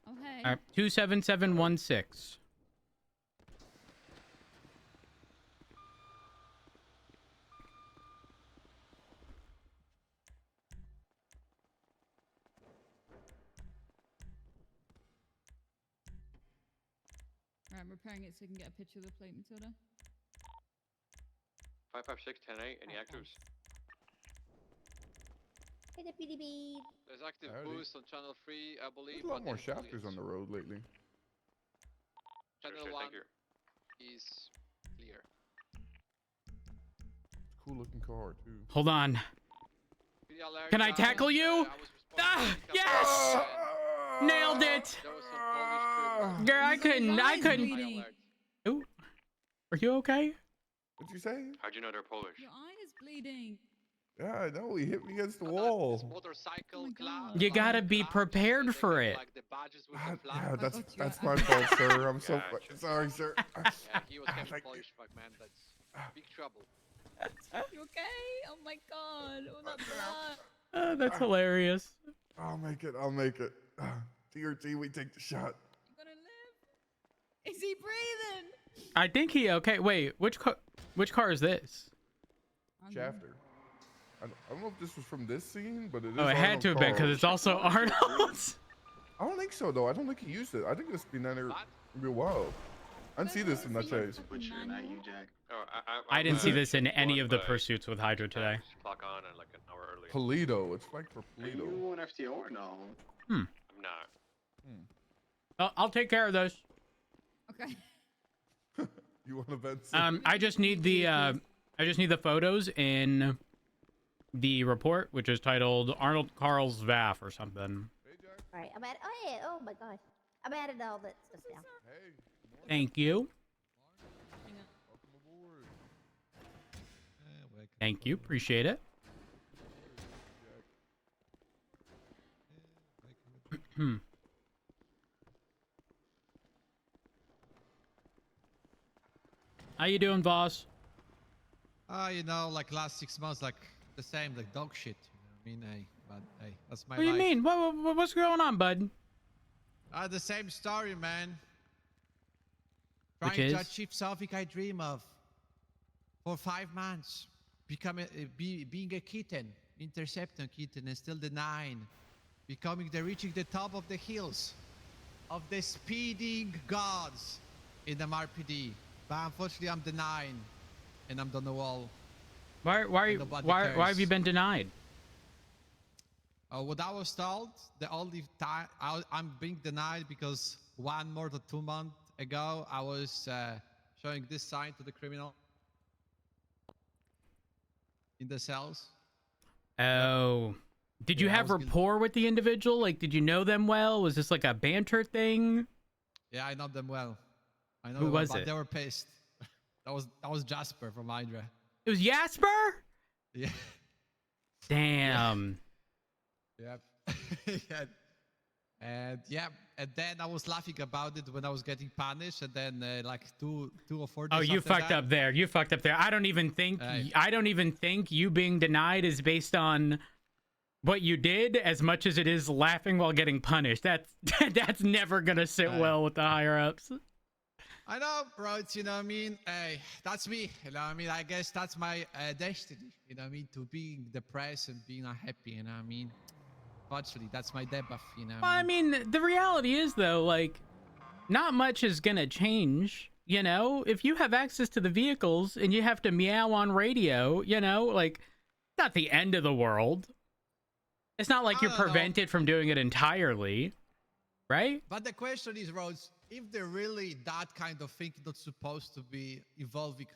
Speaker 10: Oh, hey.
Speaker 1: All right, 27716.
Speaker 10: Alright, I'm repairing it so you can get a picture of the plate, Matilda.
Speaker 2: 556 10-8. Any actors?
Speaker 3: Hey, Deputy Bean.
Speaker 5: There's active
Speaker 8: Howdy.
Speaker 5: boost on channel 3, I believe.
Speaker 8: There's a lot
Speaker 5: but
Speaker 8: more
Speaker 5: in
Speaker 8: shafters on the road lately.
Speaker 5: Channel
Speaker 2: Sure,
Speaker 5: 1
Speaker 2: thank you.
Speaker 5: is clear.
Speaker 8: Cool looking car too.
Speaker 1: Hold on.
Speaker 5: Be alert,
Speaker 1: Can I
Speaker 5: guys,
Speaker 1: tackle you?
Speaker 5: I was responding
Speaker 1: Ah,
Speaker 5: to
Speaker 1: yes!
Speaker 5: and
Speaker 1: Nailed it.
Speaker 5: there was some Polish criminals.
Speaker 1: Girl, I couldn't.
Speaker 10: eyes
Speaker 5: High
Speaker 10: bleeding.
Speaker 5: alert.
Speaker 1: Ooh. Are you okay?
Speaker 8: What'd you say?
Speaker 2: How'd you know they're Polish?
Speaker 10: Your eye is bleeding.
Speaker 8: Yeah, I know. He hit me against the
Speaker 5: This
Speaker 8: wall.
Speaker 5: motorcycle
Speaker 10: Oh my
Speaker 5: glass.
Speaker 10: God.
Speaker 1: You gotta be
Speaker 5: glass,
Speaker 1: prepared
Speaker 5: they
Speaker 1: for
Speaker 5: get,
Speaker 1: it.
Speaker 5: Like the badges with
Speaker 8: Ah,
Speaker 5: the flag.
Speaker 8: yeah, that's
Speaker 10: got you.
Speaker 8: that's my fault, sir. I'm so
Speaker 2: Gotcha.
Speaker 8: sorry, sir.
Speaker 5: Yeah, he was having
Speaker 8: Thank you.
Speaker 5: Polish fuck, man. That's big trouble.
Speaker 10: You okay? Oh my god. All that blood.
Speaker 1: That's hilarious.
Speaker 8: I'll make it. I'll make it. TRT, we take the shot.
Speaker 10: You gonna live? Is he breathing?
Speaker 1: I think he okay. Wait, which car is this?
Speaker 8: Shafter. I don't know if this was from this scene, but it is.
Speaker 1: Oh, it had
Speaker 8: Arnold's
Speaker 1: to have been
Speaker 8: car.
Speaker 1: because it's also Arnold's.
Speaker 8: I don't think so, though. I don't think he used it. I think it's been down there maybe a while. I didn't see this in that chase.
Speaker 10: Butcher, not you,
Speaker 2: Jack.
Speaker 1: I didn't see this in
Speaker 2: One,
Speaker 1: any of the
Speaker 2: but I
Speaker 1: pursuits with Hydra today.
Speaker 2: just clock on and like an hour early.
Speaker 8: Polito. It's flagged for Polito.
Speaker 12: an FTO or no?
Speaker 2: I'm not.
Speaker 1: I'll take care of those.
Speaker 10: Okay.
Speaker 8: You want to vent?
Speaker 1: I just need the photos in the report, which is titled Arnold Carl's VAF or something.
Speaker 3: All right, I'm at. Oh yeah. Oh my gosh. I'm adding all that stuff now.
Speaker 8: Hey,
Speaker 1: Thank you.
Speaker 8: welcome aboard.
Speaker 1: Thank you. Appreciate it. How you doing, boss?
Speaker 13: You know, like last 6 months, like the same, like dog shit. You know what I mean? Hey, but hey, that's my
Speaker 1: What do you
Speaker 13: life.
Speaker 1: mean? What's going on, bud?
Speaker 13: The same story, man.
Speaker 1: Which
Speaker 13: Trying to
Speaker 1: is?
Speaker 13: achieve something I dream of. For 5 months, being a kitten, intercepting kitten, and still denying. Reaching the top of the hills of the speeding gods in the MRPD. But unfortunately, I'm denying, and I'm done the wall.
Speaker 1: Why have you been denied?
Speaker 13: What I was told, the only time I'm being denied because 1 more than 2 months ago, I was showing this sign to the criminal in the cells.
Speaker 1: Oh. Did you
Speaker 13: Yeah, I
Speaker 1: have
Speaker 13: was gonna-
Speaker 1: rapport with the individual? Like, did you know them well? Was this like a banter thing?
Speaker 13: Yeah, I know them well. I know
Speaker 1: Who
Speaker 13: them
Speaker 1: was
Speaker 13: well, but
Speaker 1: it?
Speaker 13: they were pissed. that was Jasper from Hydra.
Speaker 1: It was Jasper?
Speaker 13: Yeah.
Speaker 1: Damn.
Speaker 13: Yep. Yeah. And then I was laughing about it when I was getting punished, and then like two or 4 days.
Speaker 1: Oh, you
Speaker 13: after
Speaker 1: fucked
Speaker 13: that,
Speaker 1: up there. You fucked up there. I don't even think you being denied is based on what you did as much as it is laughing while getting punished. That's never gonna sit well with the higher ups.
Speaker 13: I know, bro. It's, you know what I mean? Hey, that's me. You know what I mean? I guess that's my destiny. You know what I mean? To being depressed and being unhappy. You know what I mean? Fortunately, that's my debuff. You know what
Speaker 1: Well, I mean, the reality is though, like, not much is gonna change you know, if you have access to the vehicles and you have to meow on radio, you know, like, not the end of the world. It's not like
Speaker 13: I
Speaker 1: you're
Speaker 13: don't know.
Speaker 1: prevented from doing it entirely, right?
Speaker 13: But the question is, Rhodes, if they're really that kind of thing not supposed to be involving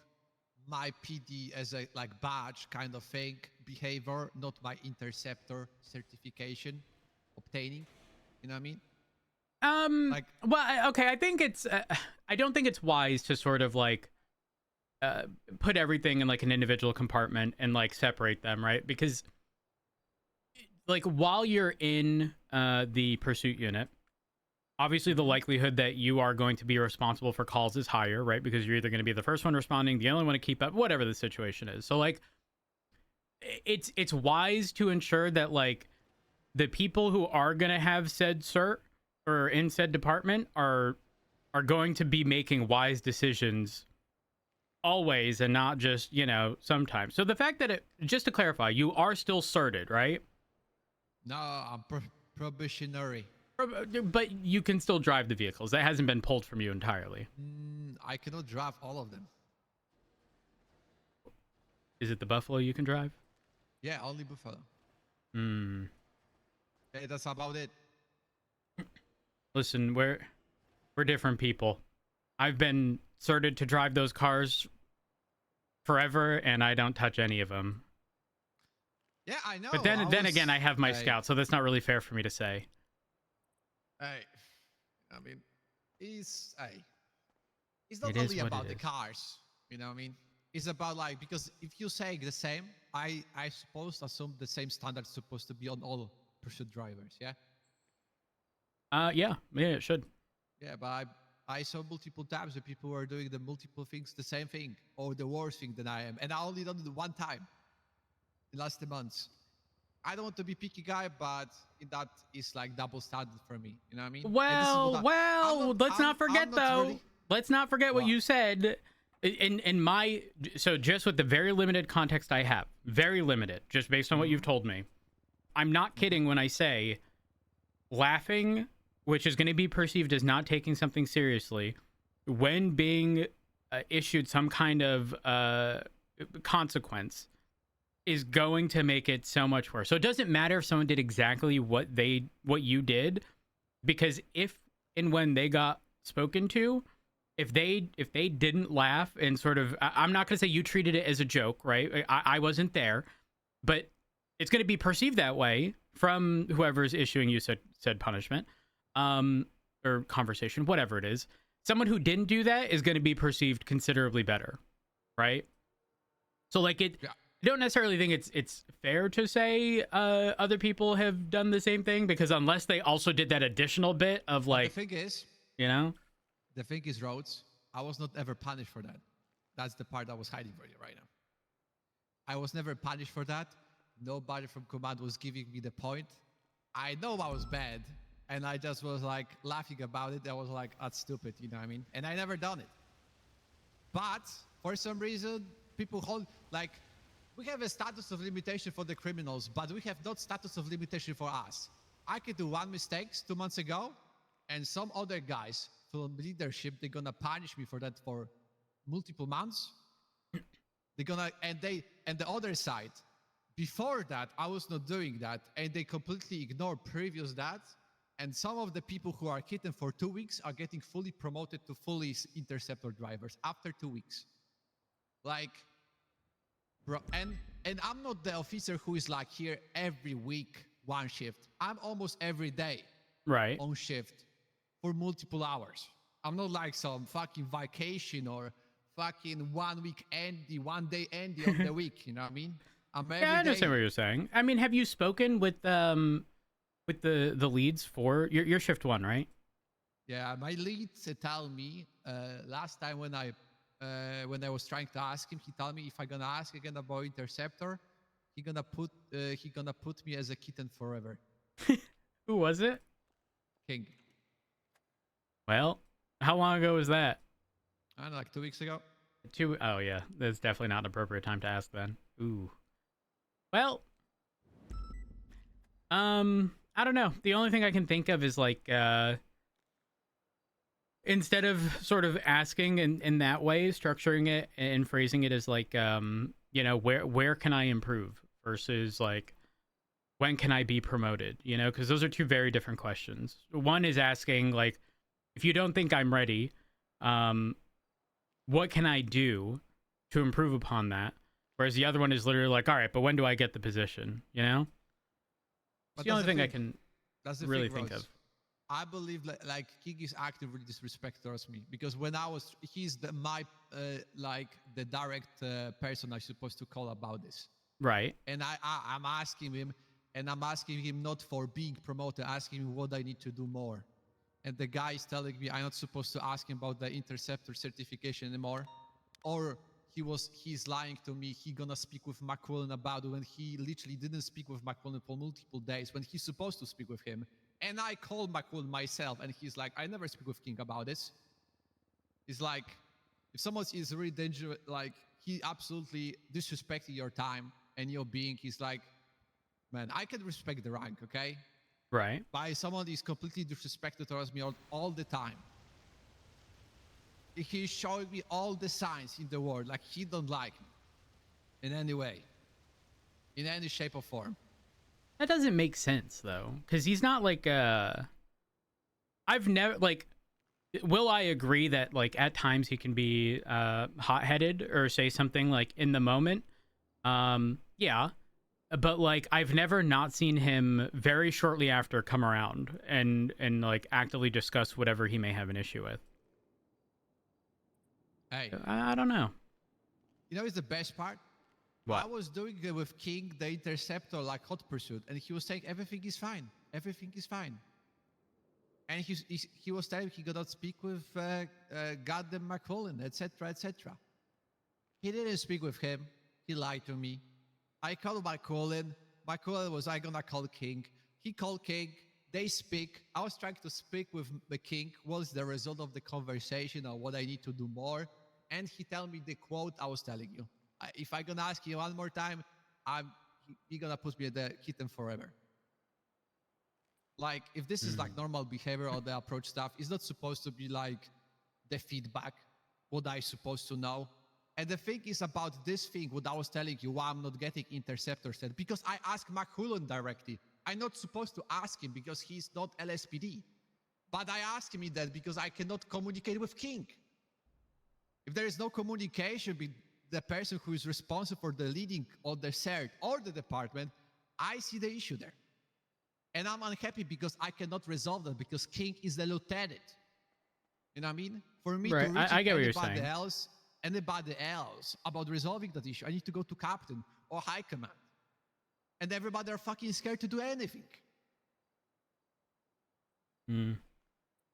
Speaker 13: my PD as a like badge kind of thing, behavior, not my interceptor certification obtaining, you know what I mean? Like,
Speaker 1: well, okay, I think it's I don't think it's wise to sort of like put everything in like an individual compartment and like separate them, right? Because like while you're in the pursuit unit, obviously the likelihood that you are going to be responsible for calls is higher, right? Because you're either going to be the first one responding, the only one to keep up, whatever the situation is. So like it's wise to ensure that like the people who are going to have said cert or in said department are going to be making wise decisions always and not just, you know, sometimes. So the fact that it, just to clarify, you are still certed, right?
Speaker 13: no, I'm probationary.
Speaker 1: But you can still drive the vehicles. That hasn't been pulled from you entirely.
Speaker 13: I cannot drive all of them.
Speaker 1: Is it the Buffalo you can drive?
Speaker 13: Yeah, only Buffalo. Hey, that's about it.
Speaker 1: Listen, we're different people. I've been certed to drive those cars forever, and I don't touch any of them.
Speaker 13: Yeah, I know.
Speaker 1: But then again, I have my
Speaker 13: Hey,
Speaker 1: Scout, so that's not really fair for me to say.
Speaker 13: Hey, I mean, it's
Speaker 1: It
Speaker 13: not
Speaker 1: is
Speaker 13: only
Speaker 1: what
Speaker 13: about
Speaker 1: it
Speaker 13: the
Speaker 1: is.
Speaker 13: cars. You know what I mean? It's about like, because if you say the same, I suppose assume the same standards supposed to be on all pursuit drivers. Yeah.
Speaker 1: Yeah, it should.
Speaker 13: Yeah, but I saw multiple times that people were doing the multiple things, the same thing, or the worse thing than I am, and I only done it one time in the last months. I don't want to be picky guy, but that is like double standard for me. You know what I mean?
Speaker 1: Let's not forget though.
Speaker 13: Really,
Speaker 1: Let's not forget what
Speaker 13: What?
Speaker 1: you said. In my, so just with the very limited context I have, very limited, just based on what you've told me, I'm not kidding when I say laughing, which is going to be perceived as not taking something seriously, when being issued some kind of consequence, is going to make it so much worse. So it doesn't matter if someone did exactly what you did, because if and when they got spoken to, if they didn't laugh and sort of, I'm not going to say you treated it as a joke, right? I wasn't there, but it's going to be perceived that way from whoever's issuing you said punishment, or conversation, whatever it is. Someone who didn't do that is going to be perceived considerably better, right? So like I don't necessarily think it's fair to say other people have done the same thing, because unless they also did that additional bit of like,
Speaker 13: the thing is,
Speaker 1: you know,
Speaker 13: the thing is, Rhodes, I was not ever punished for that. That's the part I was hiding for you right now. I was never punished for that. Nobody from command was giving me the point. I know I was bad, and I just was like laughing about it. I was like, that's stupid, you know what I mean? And I never done it. But for some reason, people hold, like, we have a status of limitation for the criminals, but we have not status of limitation for us. I could do one mistake 2 months ago, and some other guys from leadership, they're gonna punish me for that for multiple months. They're gonna, and the other side, before that, I was not doing that, and they completely ignore previous that. And some of the people who are kitten for 2 weeks are getting fully promoted to fully interceptor drivers after 2 weeks. Like, bro, and I'm not the officer who is like here every week, one shift. I'm almost every day on shift for multiple hours. I'm not like some fucking vacation or fucking 1 week Andy, 1 day Andy of the week. You know what I mean? I'm every
Speaker 1: yeah, I understand
Speaker 13: day.
Speaker 1: what you're saying. I mean, have you spoken with the leads for your shift one, right?
Speaker 13: Yeah, my leads tell me last time when I was trying to ask him, he told me if I gonna ask again about interceptor, he gonna put me as a kitten forever.
Speaker 1: Who was it?
Speaker 13: King.
Speaker 1: Well, how long ago was that?
Speaker 13: I don't know, like 2 weeks ago.
Speaker 1: Oh yeah, that's definitely not an appropriate time to ask then. Ooh. Well, I don't know. The only thing I can think of is like instead of sort of asking in that way, structuring it and phrasing it as like, you know, where can I improve versus like, when can I be promoted? You know, because those are two very different questions. One is asking like, if you don't think I'm ready, what can I do to improve upon that? Whereas the other one is literally like, all right, but when do I get the position? You know, it's
Speaker 13: But
Speaker 1: the only
Speaker 13: that's
Speaker 1: thing I
Speaker 13: thing.
Speaker 1: can
Speaker 13: That's the
Speaker 1: really
Speaker 13: thing,
Speaker 1: think
Speaker 13: Rose.
Speaker 1: of.
Speaker 13: I believe like King is actively disrespect towards me because when I was, he's my like the direct person I'm supposed to call about this.
Speaker 1: Right.
Speaker 13: And I'm asking him, and I'm asking him not for being promoted, asking him what I need to do more. And the guy is telling me I'm not supposed to ask him about the interceptor certification anymore, or he's lying to me. He gonna speak with McQuillan about it when he literally didn't speak with McQuillan for multiple days when he's supposed to speak with him. And I called McQuillan myself, and he's like, I never speak with King about this. It's like, if someone is really dangerous, like he absolutely disrespecting your time and your being, he's like, man, I can respect the rank, okay?
Speaker 1: Right.
Speaker 13: By someone is completely disrespected towards me all the time. He's showing me all the signs in the world, like he don't like me in any way, in any shape or form.
Speaker 1: That doesn't make sense though, because he's not like I've never like. Will I agree that like at times he can be hot-headed or say something like in the moment? Yeah, but like I've never not seen him very shortly after come around and like actively discuss whatever he may have an issue with.
Speaker 13: Hey,
Speaker 1: I don't know.
Speaker 13: you know, it's the best part.
Speaker 1: What?
Speaker 13: I was doing it with King, the interceptor, like hot pursuit, and he was saying everything is fine, everything is fine. And he was telling me he could not speak with goddamn McCollin, etc., etc. He didn't speak with him. He lied to me. I called McCollin. McCollin was I gonna call King. He called King. They speak. I was trying to speak with the King. What's the result of the conversation or what I need to do more? And he tell me the quote I was telling you. If I gonna ask you one more time, he gonna put me at the kitten forever. Like, if this is like normal behavior or the approach stuff, it's not supposed to be like the feedback, what I supposed to know. And the thing is about this thing, what I was telling you, why I'm not getting interceptor set, because I asked McCullen directly. I'm not supposed to ask him because he's not LSPD. But I asked him that because I cannot communicate with King. If there is no communication with the person who is responsible for the leading or the CERT or the department, I see the issue there. And I'm unhappy because I cannot resolve that because King is the lieutenant. You know what I mean? For me
Speaker 1: Right.
Speaker 13: to reach
Speaker 1: I get what you're saying.
Speaker 13: anybody else about resolving that issue, I need to go to captain or high command. And everybody are fucking scared to do anything. I'm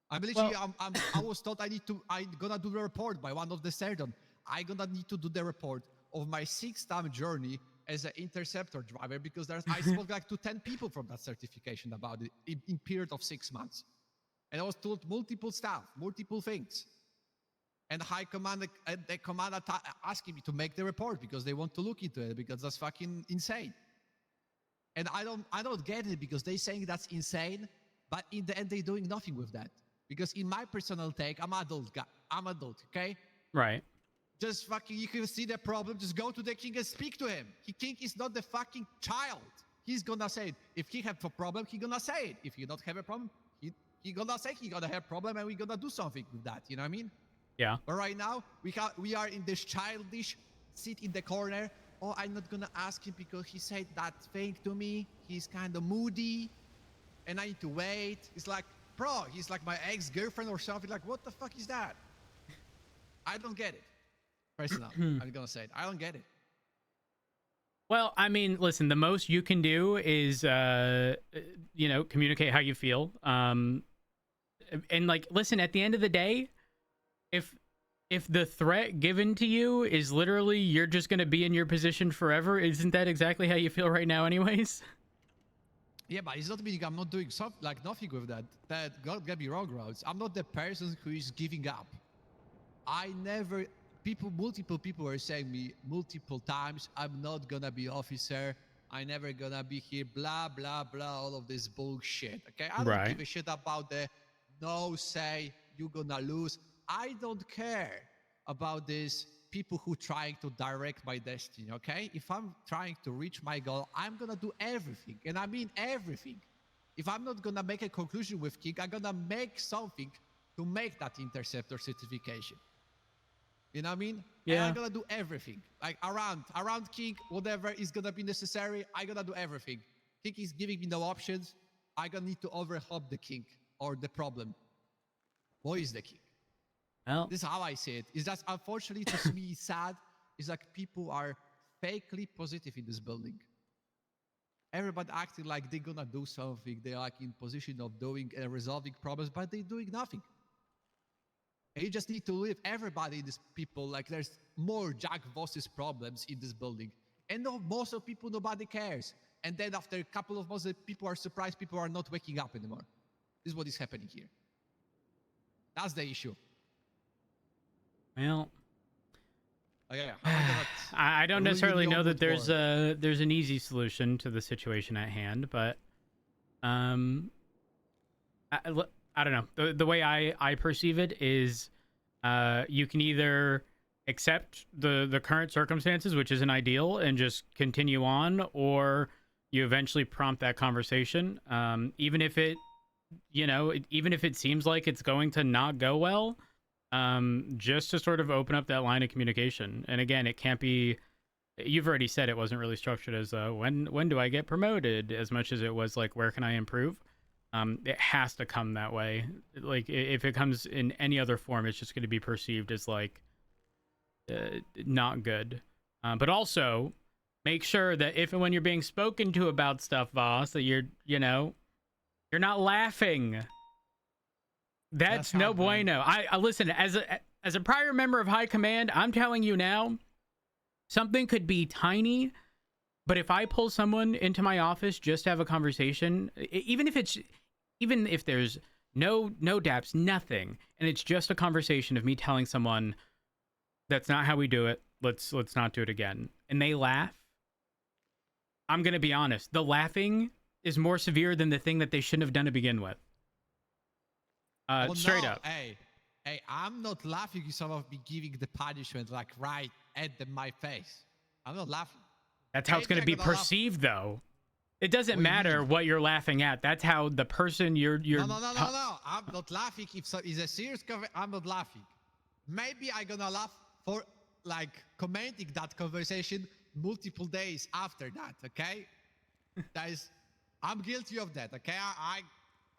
Speaker 13: literally, I was told I'm gonna do the report by one of the sergeant. I'm gonna need to do the report of my 6-time journey as an interceptor driver because I spoke like to 10 people from that certification about it in period of 6 months. And I was told multiple stuff, multiple things. And high command, the commander asking me to make the report because they want to look into it because that's fucking insane. And I don't get it because they saying that's insane, but in the end they're doing nothing with that. Because in my personal take, I'm adult, okay?
Speaker 1: Right.
Speaker 13: Just fucking, you can see the problem, just go to the king and speak to him. King is not the fucking child. He's gonna say it. If he have a problem, he gonna say it. If he don't have a problem, he gonna say he gonna have a problem and we gonna do something with that, you know what I mean?
Speaker 1: Yeah.
Speaker 13: But right now, we are in this childish sit in the corner. Oh, I'm not gonna ask him because he said that thing to me. He's kind of moody and I need to wait. It's like, bro, he's like my ex-girlfriend or something. Like, what the fuck is that? I don't get it. Personally, I'm gonna say it. I don't get it.
Speaker 1: Well, I mean, listen, the most you can do is, communicate how you feel. And like, listen, at the end of the day, if the threat given to you is literally you're just going to be in your position forever, isn't that exactly how you feel right now anyways?
Speaker 13: Yeah, but it's not meaning I'm not doing something, like nothing with that. That, God get me wrong, Rhodes. I'm not the person who is giving up. Multiple people were saying me multiple times, I'm not gonna be officer. I never gonna be here, blah, blah, blah, all of this bullshit, okay? I don't give a shit about the no say, you're gonna lose. I don't care about these people who trying to direct my destiny, okay? If I'm trying to reach my goal, I'm gonna do everything, and I mean everything. If I'm not gonna make a conclusion with King, I'm gonna make something to make that interceptor certification. You know what I mean? And
Speaker 1: Yeah.
Speaker 13: I'm gonna do everything. Like around King, whatever is gonna be necessary, I'm gonna do everything. King is giving me no options. I'm gonna need to overhelp the King or the problem. What is the King?
Speaker 1: Well,
Speaker 13: This is how I see it. It's just unfortunately to me it's sad. It's like people are fakely positive in this building. Everybody acting like they're gonna do something. They're like in position of doing and resolving problems, but they're doing nothing. And you just need to leave everybody, these people, like there's more Jack Voss's problems in this building. And no, most of people, nobody cares. And then after a couple of months, people are surprised people are not waking up anymore. This is what is happening here. That's the issue.
Speaker 1: well,
Speaker 13: Okay,
Speaker 1: I don't
Speaker 13: ruin
Speaker 1: necessarily
Speaker 13: the
Speaker 1: know that
Speaker 13: onward
Speaker 1: there's an easy solution to the situation at hand, but I don't know. The way I perceive it is you can either accept the current circumstances, which isn't ideal, and just continue on, or you eventually prompt that conversation, even if it, even if it seems like it's going to not go well, just to sort of open up that line of communication. And again, it can't be, you've already said it wasn't really structured as when do I get promoted, as much as it was like, where can I improve? It has to come that way. Like, if it comes in any other form, it's just going to be perceived as like not good. But also make sure that if and when you're being spoken to about stuff, Voss, that you're not laughing. That's no bueno. I listen, as a prior member of High Command, I'm telling you now, something could be tiny, but if I pull someone into my office just to have a conversation, even if there's no daps, nothing, and it's just a conversation of me telling someone that's not how we do it, let's not do it again, and they laugh, I'm gonna be honest, the laughing is more severe than the thing that they shouldn't have done to begin with. Straight up.
Speaker 13: Hey, I'm not laughing if someone be giving the punishment like right at my face. I'm not laughing.
Speaker 1: That's how it's going to be perceived, though. It doesn't matter what you're laughing at. That's how the person you're.
Speaker 13: No. I'm not laughing. If it's a serious conversation, I'm not laughing. Maybe I'm gonna laugh for like commenting that conversation multiple days after that. Okay, I'm guilty of that. Okay, I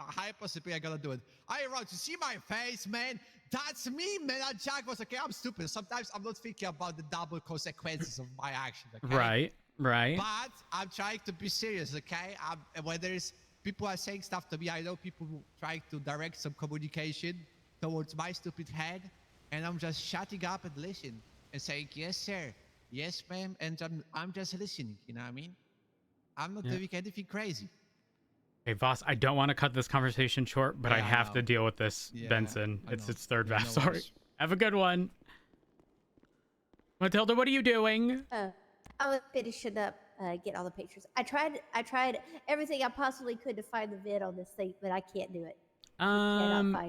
Speaker 13: high possibility I'm gonna do it. I wrote, you see my face, man? That's me, man. I'm Jack was okay. I'm stupid. Sometimes I'm not thinking about the double consequences of my action. Okay?
Speaker 1: Right.
Speaker 13: But I'm trying to be serious, okay? When there's people are saying stuff to me, I know people trying to direct some communication towards my stupid head, and I'm just shutting up and listening and saying, yes, sir, yes, ma'am, and I'm just listening. You know what I mean? I'm not doing anything crazy.
Speaker 1: Hey, Voss, I don't want to cut this conversation short, but I have to deal with this, Benson. It's its third VAF. Sorry. Have a good one. Matilda, what are you doing?
Speaker 3: I was finishing up, get all the pictures. I tried everything I possibly could to find the vid on this thing, but I can't do it.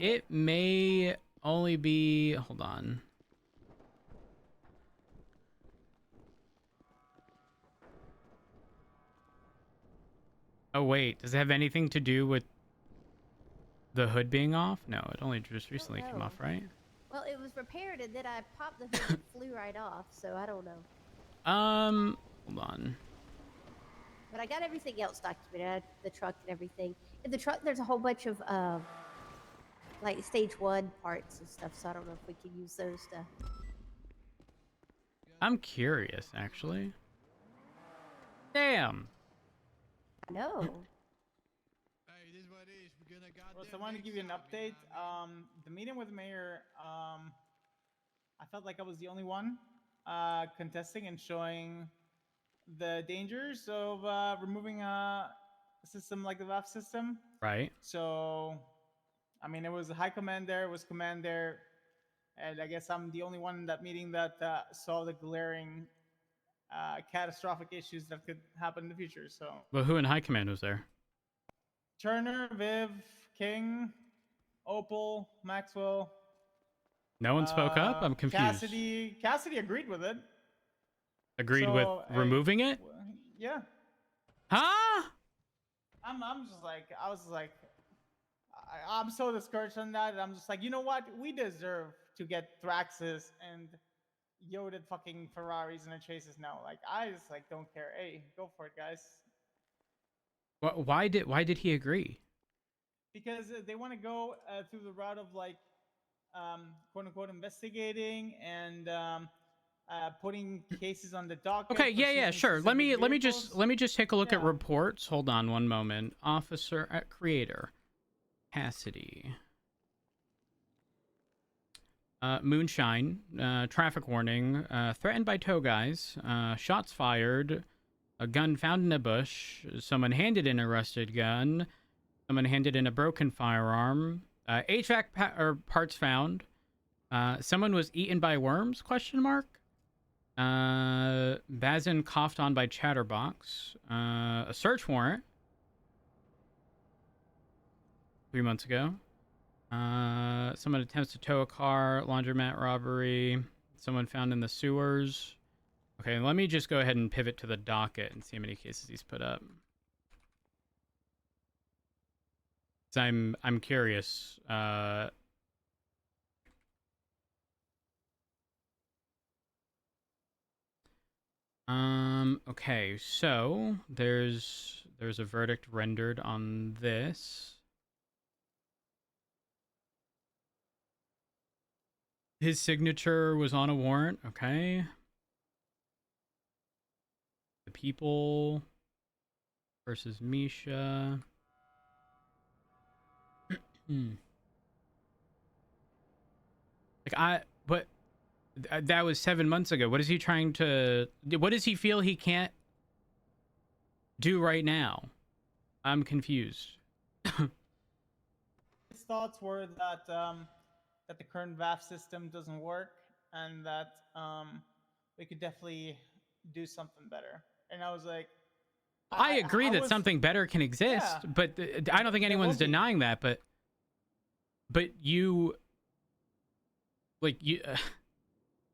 Speaker 1: It may only be, hold on. Oh, wait. Does it have anything to do with the hood being off? No, it only just recently came off, right?
Speaker 3: Well, it was repaired, and then I popped the hood and flew right off, so I don't know.
Speaker 1: Hold on.
Speaker 3: But I got everything else documented, the truck and everything. In the truck, there's a whole bunch of, like, stage 1 parts and stuff, so I don't know if we can use those to...
Speaker 1: I'm curious, actually. Damn.
Speaker 3: No.
Speaker 14: Well, so I wanted to give you an update. The meeting with the mayor, I felt like I was the only one contesting and showing the dangers of removing a system like the VAF system.
Speaker 1: Right.
Speaker 14: So, I mean, it was high command there, it was command there, and I guess I'm the only one in that meeting that saw the glaring catastrophic issues that could happen in the future. So.
Speaker 1: Well, who in high command was there?
Speaker 14: Turner, Viv, King, Opal, Maxwell.
Speaker 1: No one spoke up? I'm confused.
Speaker 14: Cassidy agreed with it.
Speaker 1: Agreed
Speaker 14: So,
Speaker 1: with
Speaker 14: hey,
Speaker 1: removing it?
Speaker 14: Yeah.
Speaker 1: Huh?
Speaker 14: I'm just like, I was like, I'm so discouraged on that. And I'm just like, you know what? We deserve to get Thraxis and Yoda fucking Ferraris and chases now. Like, I just like don't care. Hey, go for it, guys.
Speaker 1: Why did he agree?
Speaker 14: Because they want to go through the route of like, quote unquote, investigating and putting cases on the docket.
Speaker 1: Okay,
Speaker 14: for
Speaker 1: yeah,
Speaker 14: seizing
Speaker 1: sure. Let
Speaker 14: specific
Speaker 1: me
Speaker 14: vehicles.
Speaker 1: just take a look at
Speaker 14: Yeah.
Speaker 1: reports. Hold on one moment. Officer at Creator. Cassidy. Moonshine, traffic warning, threatened by tow guys, shots fired, a gun found in a bush, someone handed in a rusted gun, someone handed in a broken firearm, HVAC parts found, someone was eaten by worms, question mark? Bazin coughed on by Chatterbox, a search warrant 3 months ago. Someone attempts to tow a car, laundromat robbery, someone found in the sewers. Okay, let me just go ahead and pivot to the docket and see how many cases he's put up. So I'm curious. Okay, so there's a verdict rendered on this. His signature was on a warrant, okay. The People versus Misha. But that was 7 months ago. What is he trying to, what does he feel he can't do right now? I'm confused.
Speaker 14: His thoughts were that that the current VAF system doesn't work and that we could definitely do something better. And I was like,
Speaker 1: I agree that something better can exist,
Speaker 14: Yeah.
Speaker 1: but I don't think anyone's
Speaker 14: will be.
Speaker 1: denying that. But you, like you,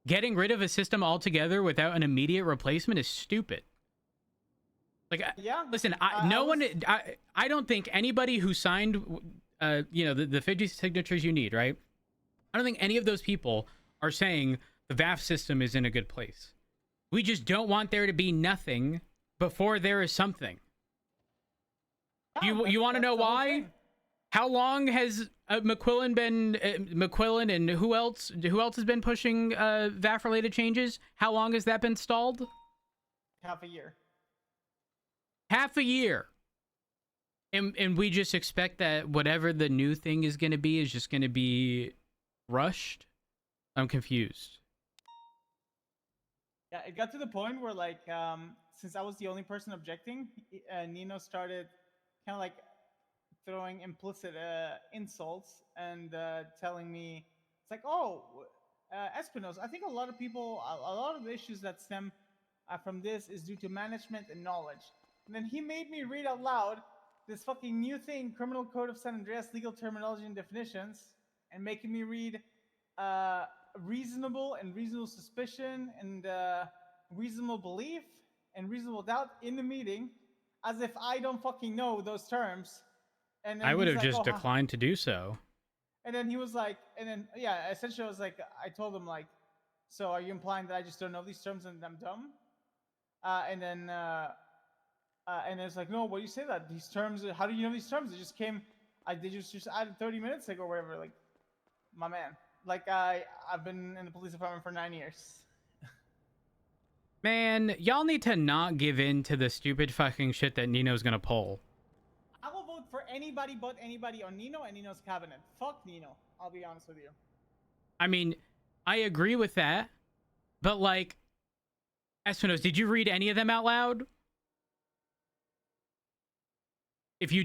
Speaker 1: getting rid of a system altogether without an immediate replacement is stupid. Like,
Speaker 14: yeah.
Speaker 1: Listen, I don't think anybody who signed, the 50 signatures you need, right? I don't think any of those people are saying the VAF system is in a good place. We just don't want there to be nothing before there is something. You want to know why? How long has McQuillan been McQuillan, and who else has been pushing VAF related changes? How long has that been stalled?
Speaker 14: Half a year.
Speaker 1: Half a year. And we just expect that whatever the new thing is going to be is just going to be rushed. I'm confused.
Speaker 14: Yeah, it got to the point where, like, since I was the only person objecting, Nino started kind of like throwing implicit insults and telling me, it's like, oh, Espinos, I think a lot of the issues that stem from this is due to management and knowledge. And then he made me read out loud this fucking new thing, Criminal Code of San Andreas, legal terminology and definitions, and making me read reasonable and reasonable suspicion and reasonable belief and reasonable doubt in the meeting, as if I don't fucking know those terms. And then
Speaker 1: I would
Speaker 14: he's
Speaker 1: have
Speaker 14: like,
Speaker 1: just
Speaker 14: "Oh, huh."
Speaker 1: declined to do so.
Speaker 14: And then he was like, essentially I was like, I told him like, so are you implying that I just don't know these terms and I'm dumb? And then it's like, no, why do you say that? These terms, how do you know these terms? They just came, they just added 30 minutes ago or whatever. Like, my man, like I've been in the police department for 9 years.
Speaker 1: Man, y'all need to not give in to the stupid fucking shit that Nino's gonna pull.
Speaker 14: I will vote for anybody but anybody on Nino and Nino's cabinet. Fuck Nino, I'll be honest with you.
Speaker 1: I mean, I agree with that, but like, Espinos, did you read any of them out loud?